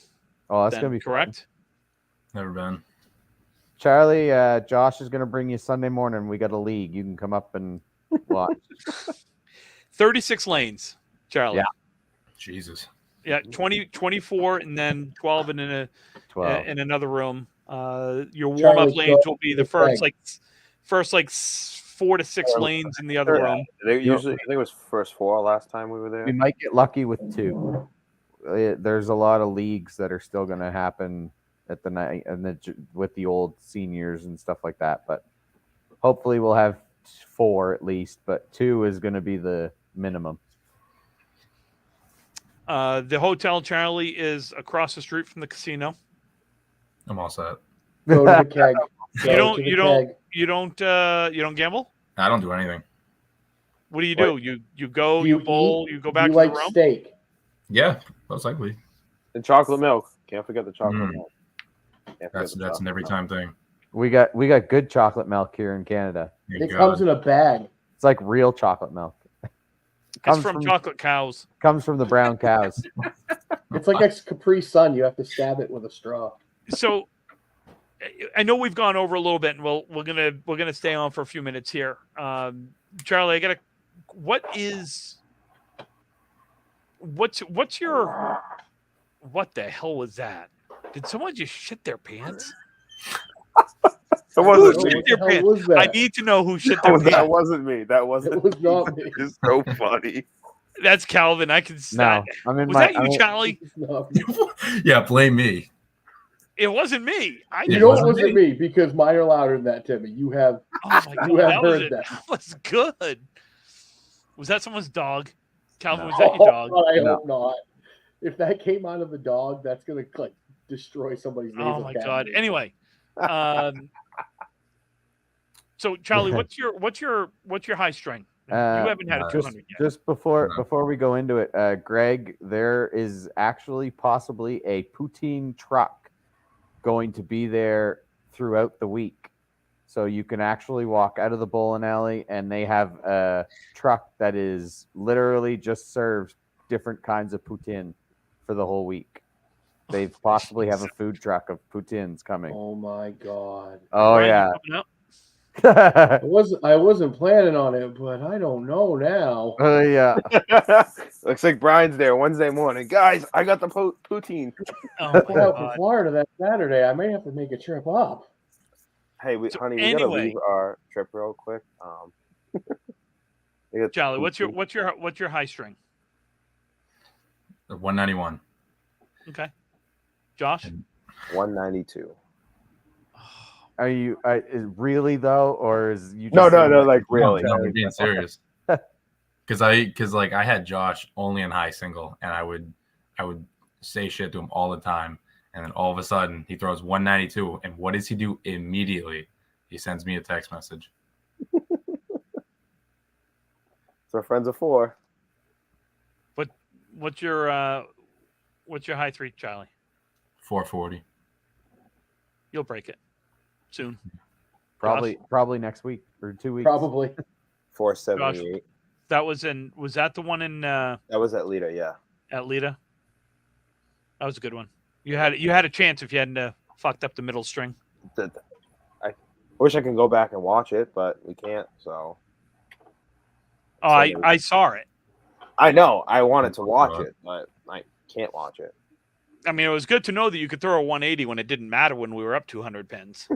Speaker 1: Oh, that's gonna be
Speaker 3: correct.
Speaker 4: Never been.
Speaker 1: Charlie, Josh is gonna bring you Sunday morning. We got a league. You can come up and watch.
Speaker 3: 36 lanes, Charlie.
Speaker 1: Yeah.
Speaker 4: Jesus.
Speaker 3: Yeah, 24, and then 12 in in another room. Your warm up lanes will be the first 4 to 6 lanes in the other room.
Speaker 2: They usually, I think it was first 4 last time we were there.
Speaker 1: We might get lucky with 2. There's a lot of leagues that are still going to happen at the night and with the old seniors and stuff like that. But hopefully we'll have 4 at least. But 2 is going to be the minimum.
Speaker 3: The hotel, Charlie, is across the street from the casino.
Speaker 4: I'm all set.
Speaker 5: Go to the keg.
Speaker 3: You don't gamble?
Speaker 4: I don't do anything.
Speaker 3: What do? You go, you bowl, you go back to the
Speaker 5: like
Speaker 3: room?
Speaker 5: Steak.
Speaker 4: Yeah, most likely.
Speaker 2: And chocolate milk. Can't forget the chocolate milk.
Speaker 4: That's an every time thing.
Speaker 1: We got good chocolate milk here in Canada.
Speaker 5: It comes in a bag.
Speaker 1: It's like real chocolate milk.
Speaker 3: It's from chocolate cows.
Speaker 1: Comes from the brown cows.
Speaker 5: It's like a Capri Sun. You have to stab it with a straw.
Speaker 3: So I know we've gone over a little bit, and we're gonna stay on for a few minutes here. Charlie, what's what the hell was that? Did someone just shit their pants? Who shit their pants? I need to know who shit their pants.
Speaker 2: That wasn't me. That wasn't.
Speaker 5: It was not me.
Speaker 2: It's so funny.
Speaker 3: That's Calvin. I can.
Speaker 1: No,
Speaker 3: that you, Charlie?
Speaker 4: Yeah, blame me.
Speaker 3: It wasn't me.
Speaker 5: It wasn't me because mine are louder than that, Timmy. You have.
Speaker 3: Oh my God,
Speaker 5: you have heard that.
Speaker 3: That was good. Was that someone's dog? Calvin, was that your dog?
Speaker 5: I hope not. If that came out of a dog, that's gonna destroy somebody's nasal
Speaker 3: Oh my
Speaker 5: cavity.
Speaker 3: God. Anyway, so Charlie, what's your high string? You haven't had a 200 yet.
Speaker 1: Just before we go into it, Greg, there is actually possibly a poutine truck going to be there throughout the week. So you can actually walk out of the bowling alley and they have a truck that is literally just serves different kinds of poutine for the whole week. They possibly have a food truck of poutines coming.
Speaker 5: Oh my God.
Speaker 1: Oh
Speaker 3: Brian,
Speaker 1: yeah.
Speaker 5: I wasn't planning on it, but I don't know now.
Speaker 1: Oh yeah.
Speaker 2: Looks like Brian's there Wednesday morning. Guys, I got the poutine.
Speaker 3: Oh
Speaker 5: I'm going out to Florida that Saturday. I may have to make a trip up.
Speaker 2: Hey, honey, we gotta leave our trip real quick.
Speaker 3: Charlie, what's your high string?
Speaker 4: 191.
Speaker 3: Okay. Josh?
Speaker 2: 192.
Speaker 1: Are you really though, or is you?
Speaker 2: No, like really.
Speaker 4: No, I'm being serious. Because I had Josh only in high single, and I would say shit to him all the time, and then all of a sudden he throws 192, and what does he do immediately? He sends me a text message.
Speaker 2: So friends of 4.
Speaker 3: What's your high three, Charlie?
Speaker 4: 440.
Speaker 3: You'll break it soon.
Speaker 1: Probably next week or 2 weeks.
Speaker 5: Probably.
Speaker 2: 478.
Speaker 3: Was that the one in
Speaker 2: That was at Lita, yeah.
Speaker 3: at Lita? That was a good one. You had a chance if you hadn't fucked up the middle string.
Speaker 2: I wish I could go back and watch it, but we can't. So.
Speaker 3: Oh, I saw it.
Speaker 2: I know. I wanted to watch it, but I can't watch it.
Speaker 3: I mean, it was good to know that you could throw a 180 when it didn't matter when we were up 200 pins.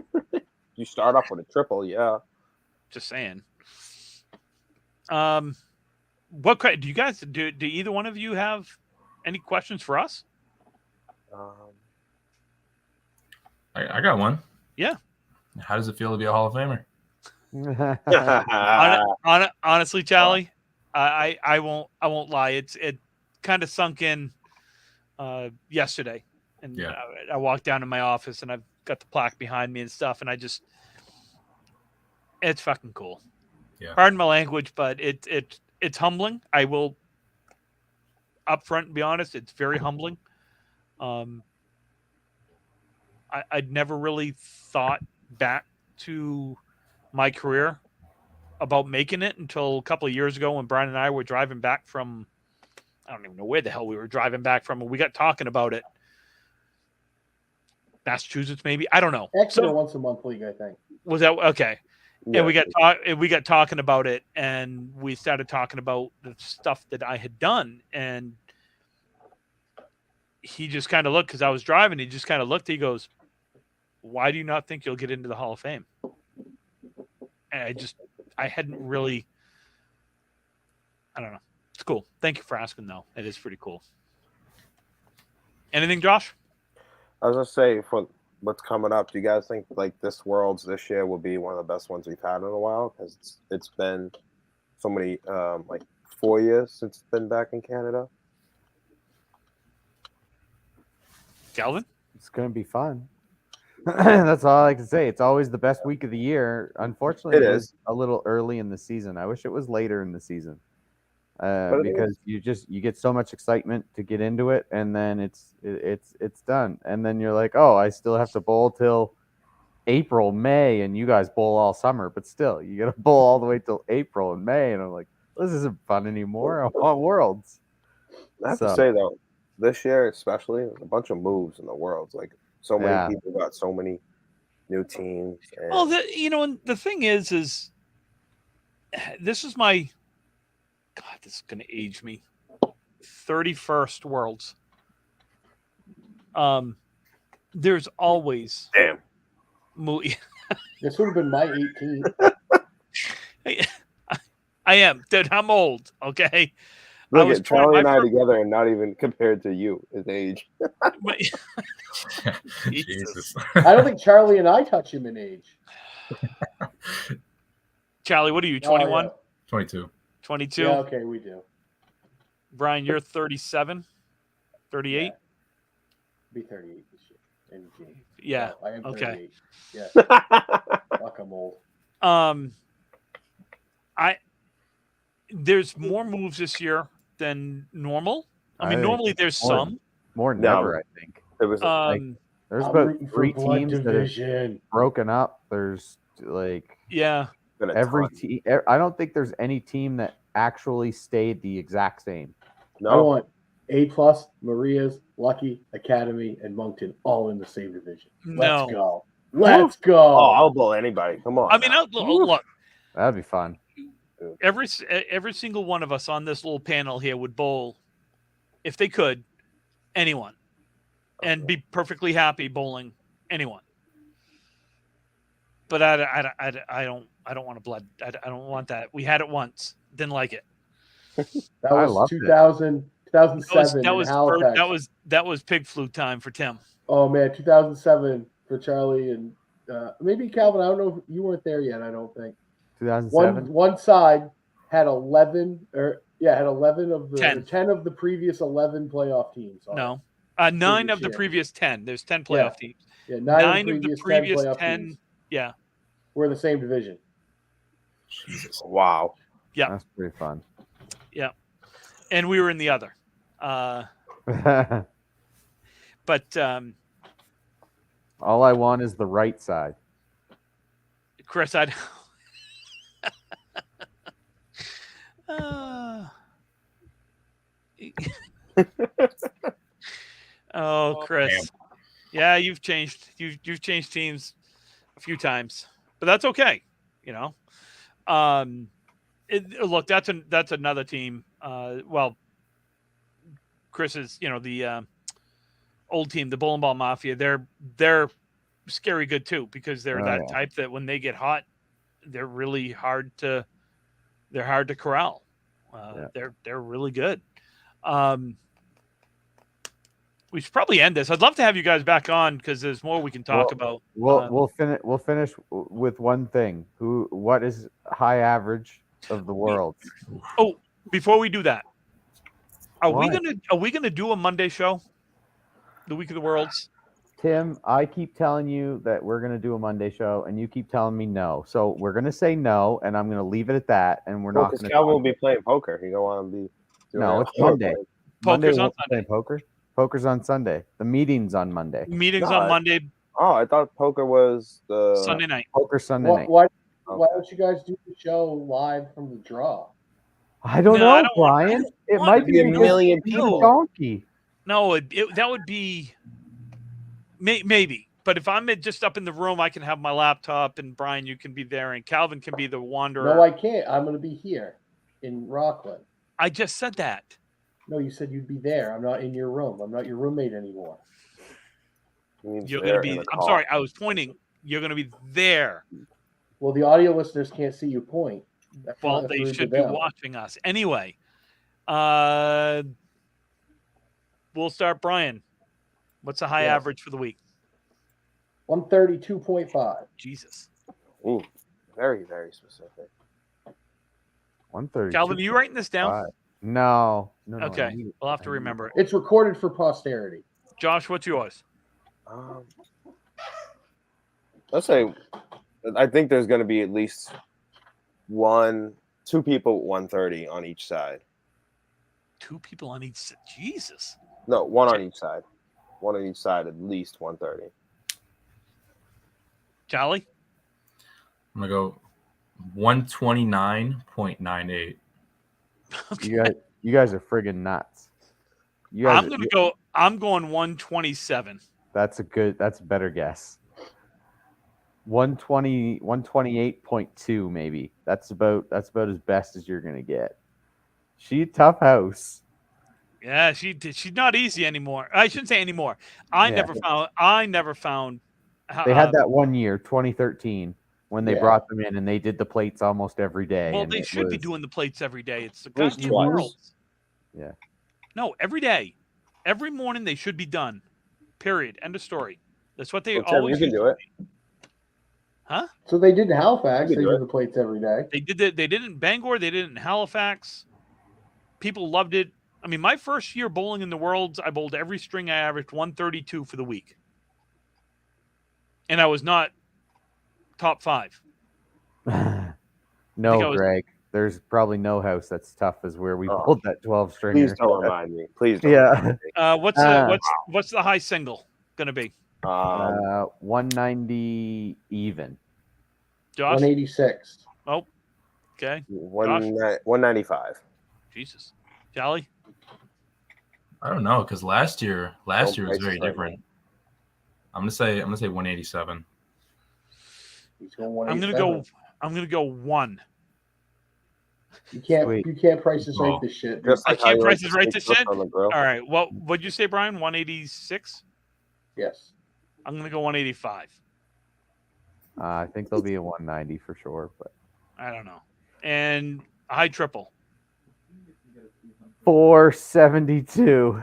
Speaker 2: You start off with a triple, yeah.
Speaker 3: Just saying. What do you guys do? Do either one of you have any questions for us?
Speaker 4: I got one.
Speaker 3: Yeah.
Speaker 4: How does it feel to be a Hall of Famer?
Speaker 3: Honestly, Charlie, I won't lie. It kind of sunk in yesterday, and
Speaker 4: Yeah.
Speaker 3: I walked down to my office and I've got the plaque behind me and stuff, and it's fucking cool.
Speaker 4: Yeah.
Speaker 3: Pardon my language, but it's humbling. I will upfront and be honest. It's very humbling. I'd never really thought back to my career about making it until a couple of years ago when Brian and I were driving back from, I don't even know where the hell we were driving back from. We got talking about it. Massachusetts, maybe. I don't know.
Speaker 5: Exeter once a month league, I think.
Speaker 3: Was that okay?
Speaker 2: Yeah.
Speaker 3: And we got talking about it, and we started talking about the stuff that I had done, and he just kind of looked because I was driving. He just kind of looked. He goes, "Why do you not think you'll get into the Hall of Fame?" And I hadn't really. I don't know. It's cool. Thank you for asking, though. It is pretty cool. Anything, Josh?
Speaker 2: I was gonna say, for what's coming up, do you guys think like this Worlds this year will be one of the best ones we've had in a while? Because it's been so many, like 4 years since it's been back in Canada.
Speaker 3: Calvin?
Speaker 1: It's going to be fun. That's all I can say. It's always the best week of the year. Unfortunately,
Speaker 2: It
Speaker 1: it was
Speaker 2: is.
Speaker 1: a little early in the season. I wish it was later in the season.
Speaker 2: it
Speaker 1: Because you get so much excitement to get into it, and then it's done, and then you're like, oh, I still have to bowl till April, May, and you guys bowl all summer, but still you got to bowl all the way till April and May, and I'm like, this isn't fun anymore. I want Worlds.
Speaker 2: I have
Speaker 1: So,
Speaker 2: to say though, this year especially, a bunch of moves in the Worlds. Like so many
Speaker 1: Yeah.
Speaker 2: people got so many new teams. And
Speaker 3: Well, and the thing is this is my God. This is going to age me. 31st Worlds. There's always
Speaker 2: damn.
Speaker 5: This would have been my 18.
Speaker 3: I am, dude. I'm old. Okay.
Speaker 2: Look
Speaker 3: was
Speaker 2: at Charlie and I
Speaker 3: my first-
Speaker 2: together, and not even compared to you, his age.
Speaker 4: Jesus.
Speaker 5: I don't think Charlie and I touch him in age.
Speaker 3: Charlie, what are you?
Speaker 5: Oh,
Speaker 3: 21?
Speaker 5: yeah.
Speaker 4: 22.
Speaker 3: 22?
Speaker 5: Yeah, okay, we do.
Speaker 3: Brian, you're 37? 38?
Speaker 5: Yeah. Be 38 this year in June.
Speaker 3: Yeah.
Speaker 5: No, I am
Speaker 3: Okay.
Speaker 5: 38. Yeah. Fuck, I'm old.
Speaker 3: There's more moves this year than normal. I mean,
Speaker 1: I think
Speaker 3: normally there's
Speaker 1: more-
Speaker 3: some.
Speaker 1: more
Speaker 2: No.
Speaker 1: never, I think.
Speaker 2: It was
Speaker 1: There's
Speaker 5: I'm
Speaker 1: about
Speaker 5: rooting for
Speaker 1: 3
Speaker 5: blood
Speaker 1: teams that have
Speaker 5: division.
Speaker 1: broken up. There's like
Speaker 3: Yeah.
Speaker 2: been a
Speaker 1: every
Speaker 2: ton.
Speaker 1: team. I don't think there's any team that actually stayed the exact same.
Speaker 5: I
Speaker 2: No,
Speaker 5: want A+, Maria's, Lucky, Academy, and Moncton all in the same division. Let's
Speaker 3: No.
Speaker 5: go. Let's
Speaker 2: oh,
Speaker 5: go.
Speaker 2: I'll blow anybody. Come on.
Speaker 3: I mean,
Speaker 2: now.
Speaker 3: look,
Speaker 1: That'd be fun.
Speaker 3: every single one of us on this little panel here would bowl, if they could, anyone, and be perfectly happy bowling anyone. But I don't want to blood. I don't want that. We had it once, didn't like it.
Speaker 5: That
Speaker 1: I
Speaker 5: was
Speaker 1: loved it.
Speaker 5: 2007 in Halifax.
Speaker 3: That was pig flu time for Tim.
Speaker 5: Oh, man, 2007 for Charlie and maybe Calvin. I don't know if you weren't there yet, I don't think.
Speaker 1: 2007.
Speaker 5: One side had 11 of the
Speaker 3: 10.
Speaker 5: of the previous 11 playoff teams. on it.
Speaker 3: No, 9 of the
Speaker 5: year.
Speaker 3: previous 10. There's 10 playoff teams.
Speaker 5: Yeah,
Speaker 3: 9 of the
Speaker 5: 10
Speaker 3: previous
Speaker 5: playoff
Speaker 3: 10.
Speaker 5: teams
Speaker 3: Yeah,
Speaker 5: were in the same division.
Speaker 4: Jesus.
Speaker 2: Wow.
Speaker 3: yeah,
Speaker 1: That's pretty fun.
Speaker 3: and we were in the other. But
Speaker 1: All I want is the right side.
Speaker 3: Chris, I'd. Oh, Chris. Yeah, you've changed. You've changed teams a few times, but that's okay. You know. Look, that's another team. Well, Chris is, the old team, the Bowling Ball Mafia. They're scary good too, because they're that type that when they get hot, they're really hard to corral. They're really good. we should probably end this. I'd love to have you guys back on because there's more we can talk about.
Speaker 1: We'll finish with one thing. What is high average of the world?
Speaker 3: Oh, before we do that, are we
Speaker 1: What?
Speaker 3: gonna do a Monday show? The Week of the Worlds?
Speaker 1: Tim, I keep telling you that we're gonna do a Monday show, and you keep telling me no. So we're gonna say no, and I'm gonna leave it at that. And we're
Speaker 2: Well,
Speaker 1: not
Speaker 2: because
Speaker 1: gonna.
Speaker 2: Calvin will be playing poker. He don't want to be. doing
Speaker 1: No,
Speaker 2: that.
Speaker 1: it's Monday. Monday
Speaker 3: Poker's on
Speaker 1: we'll play
Speaker 3: Sunday.
Speaker 1: poker. Poker's on Sunday. The meeting's on Monday.
Speaker 3: Meetings
Speaker 2: No,
Speaker 3: on Monday,
Speaker 2: Oh, I thought poker was the
Speaker 3: Sunday night.
Speaker 1: Poker Sunday
Speaker 5: Why,
Speaker 1: night.
Speaker 5: why,
Speaker 2: Okay.
Speaker 5: why don't you guys do the show live from the draw?
Speaker 1: I don't
Speaker 3: No,
Speaker 1: know,
Speaker 3: I don't want-
Speaker 1: Brian. It
Speaker 3: want
Speaker 1: might
Speaker 2: to
Speaker 1: be
Speaker 2: be a
Speaker 1: because
Speaker 2: million
Speaker 1: he's a
Speaker 2: people.
Speaker 1: donkey.
Speaker 3: No, that would be maybe. But if I'm just up in the room, I can have my laptop, and Brian, you can be there, and Calvin can be the wanderer.
Speaker 5: No, I can't. I'm going to be here in Rockland.
Speaker 3: I just said that.
Speaker 5: No, you said you'd be there. I'm not in your room. I'm not your roommate anymore.
Speaker 2: He's
Speaker 3: You're
Speaker 2: there
Speaker 3: going to
Speaker 2: in
Speaker 3: be.
Speaker 2: the
Speaker 3: I'm
Speaker 2: call.
Speaker 3: sorry, I was pointing. You're going to be there.
Speaker 5: Well, the audio listeners can't see you point. That's
Speaker 3: Well,
Speaker 5: not
Speaker 3: they
Speaker 5: rude to
Speaker 3: should be
Speaker 5: them.
Speaker 3: watching us anyway. We'll start, Brian. What's the high
Speaker 5: Yes.
Speaker 3: average for the week?
Speaker 5: 132.5.
Speaker 3: Jesus,
Speaker 2: Ooh, very, very specific.
Speaker 1: 130.
Speaker 3: Calvin, are you writing this down?
Speaker 1: No. I
Speaker 3: Okay,
Speaker 1: need it.
Speaker 3: we'll have to
Speaker 1: I need
Speaker 3: remember it.
Speaker 5: It's recorded for posterity.
Speaker 3: Josh, what's yours?
Speaker 2: Let's say, I think there's going to be at least two people at 130 on each side.
Speaker 3: Two people on each side. Jesus.
Speaker 2: No, one on each side. One on each side, at least 130.
Speaker 3: Charlie?
Speaker 4: I'm gonna go 129.98.
Speaker 1: You guys are friggin' nuts. You guys,
Speaker 3: I'm going 127.
Speaker 1: That's a better guess. 128.2 maybe. That's about as best as you're gonna get. She a tough house.
Speaker 3: Yeah, she's not easy anymore. I shouldn't say anymore. I never found
Speaker 1: They had that one year, 2013, when they
Speaker 5: Yeah.
Speaker 1: brought them in and they did the plates almost every day.
Speaker 3: Well,
Speaker 1: and
Speaker 3: they
Speaker 1: it
Speaker 3: should be
Speaker 1: was-
Speaker 3: doing the plates every day. It's the
Speaker 2: At least
Speaker 3: goddamn
Speaker 2: twice.
Speaker 3: Worlds.
Speaker 1: Yeah.
Speaker 3: No, every day. Every morning they should be done. Period. End of story. That's what they
Speaker 2: Well, Tim,
Speaker 3: always
Speaker 2: you can
Speaker 3: used
Speaker 2: do
Speaker 3: to
Speaker 2: it.
Speaker 3: be. Huh?
Speaker 5: So they did in Halifax.
Speaker 2: You
Speaker 5: They
Speaker 2: can do
Speaker 5: do
Speaker 2: it.
Speaker 5: the plates every day.
Speaker 3: They did it. They did it in Bangor. They did it in Halifax. People loved it. I mean, my first year bowling in the Worlds, I bowled every string. I averaged 132 for the week, and I was not top 5.
Speaker 1: No,
Speaker 3: I was-
Speaker 1: Greg. There's probably no house that's tough as where we
Speaker 2: Oh.
Speaker 1: pulled that 12 stringer.
Speaker 2: Please don't remind me. Please don't
Speaker 1: Yeah.
Speaker 2: remind me.
Speaker 3: What's the high single gonna be?
Speaker 1: 190 even.
Speaker 3: Josh?
Speaker 5: 186.
Speaker 3: Oh, okay.
Speaker 2: 195.
Speaker 3: Jesus, Charlie.
Speaker 4: I don't know because last year was
Speaker 2: prices
Speaker 4: very
Speaker 2: right
Speaker 4: different. I'm gonna say 187.
Speaker 5: He's going
Speaker 3: I'm
Speaker 5: 187.
Speaker 3: gonna go 1.
Speaker 5: You can't.
Speaker 1: Sweet.
Speaker 5: You can't prices
Speaker 4: Oh.
Speaker 5: right this shit.
Speaker 2: Just
Speaker 3: I
Speaker 2: like how
Speaker 3: can't
Speaker 2: you
Speaker 3: price
Speaker 2: like
Speaker 3: this right
Speaker 2: steak
Speaker 3: this
Speaker 2: cooked
Speaker 3: shit?
Speaker 2: on the grill.
Speaker 3: All right. Well, what'd you say, Brian? 186.
Speaker 5: Yes.
Speaker 3: I'm gonna go 185.
Speaker 1: I think there'll be a 190 for sure, but
Speaker 3: I don't know. And a high triple.
Speaker 1: 472.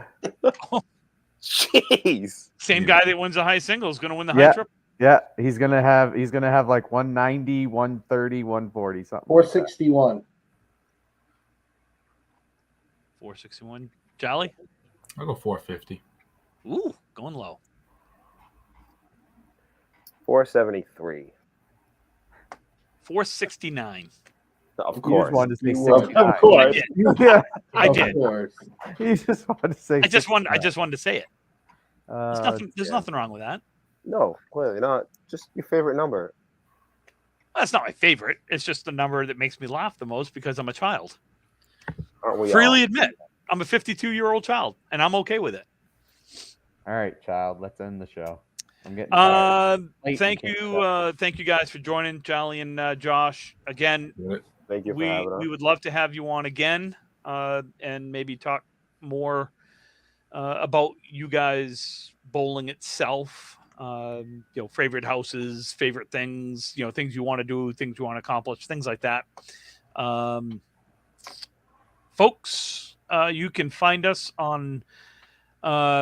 Speaker 2: Jeez.
Speaker 3: Same
Speaker 4: Yeah.
Speaker 3: guy that wins the high single is gonna win the high
Speaker 1: Yeah.
Speaker 3: triple.
Speaker 1: Yeah, he's gonna have like 190, 130, 140, something. like that.
Speaker 5: 461.
Speaker 3: 461. Jolly.
Speaker 4: I'll go 450.
Speaker 3: Ooh, going low.
Speaker 2: 473.
Speaker 3: 469.
Speaker 2: Of
Speaker 1: You
Speaker 2: course.
Speaker 1: just wanted to say
Speaker 5: You were.
Speaker 1: 69.
Speaker 2: Of course.
Speaker 3: I did.
Speaker 1: Yeah,
Speaker 3: I
Speaker 5: Of
Speaker 3: did.
Speaker 5: course.
Speaker 1: you just wanted to say.
Speaker 3: I just wanted
Speaker 1: 69.
Speaker 3: to say it. There's nothing wrong with that.
Speaker 2: No, clearly not. Just your favorite number.
Speaker 3: That's not my favorite. It's just the number that makes me laugh the most because I'm a child.
Speaker 2: Aren't we
Speaker 3: Freely
Speaker 2: all?
Speaker 3: admit, I'm a 52-year-old child, and I'm okay with it.
Speaker 1: All right, child. Let's end the show. I'm getting tired. Late
Speaker 3: Thank
Speaker 1: and
Speaker 3: you, thank you guys for joining, Jolly and Josh. Again,
Speaker 2: Thank you for
Speaker 3: we
Speaker 2: having us.
Speaker 3: would love to have you on again, and maybe talk more about you guys bowling itself. Favorite houses, favorite things, things you want to do, things you want to accomplish, things like that. Folks, you can find us on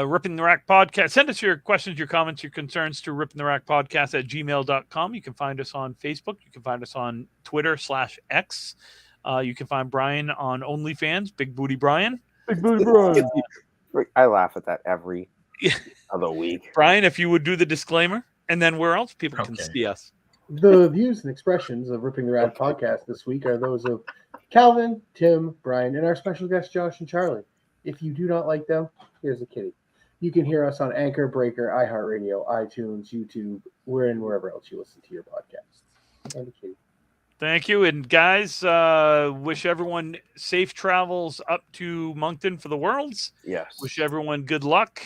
Speaker 3: Ripping the Rack Podcast. Send us your questions, your comments, your concerns to rippingtherackpodcast@gmail.com. You can find us on Facebook. You can find us on Twitter/X. You can find Brian on OnlyFans, Big Booty Brian.
Speaker 1: Big Booty Brian.
Speaker 2: I laugh at that every other week.
Speaker 3: Brian, if you would do the disclaimer, and then where else people can
Speaker 4: Okay.
Speaker 3: see us.
Speaker 5: The views and expressions of Ripping the Rad podcast this week are those of Calvin, Tim, Brian, and our special guests, Josh and Charlie. If you do not like them, here's a kitty. You can hear us on Anchor, Breaker, iHeartRadio, iTunes, YouTube, wherever else you listen to your podcasts. And a kitty.
Speaker 3: Thank you. And guys, wish everyone safe travels up to Moncton for the Worlds.
Speaker 2: Yes.
Speaker 3: Wish everyone good luck.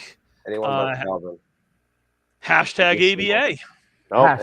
Speaker 2: Anyone but Calvin.
Speaker 3: #ABA.
Speaker 2: Nope.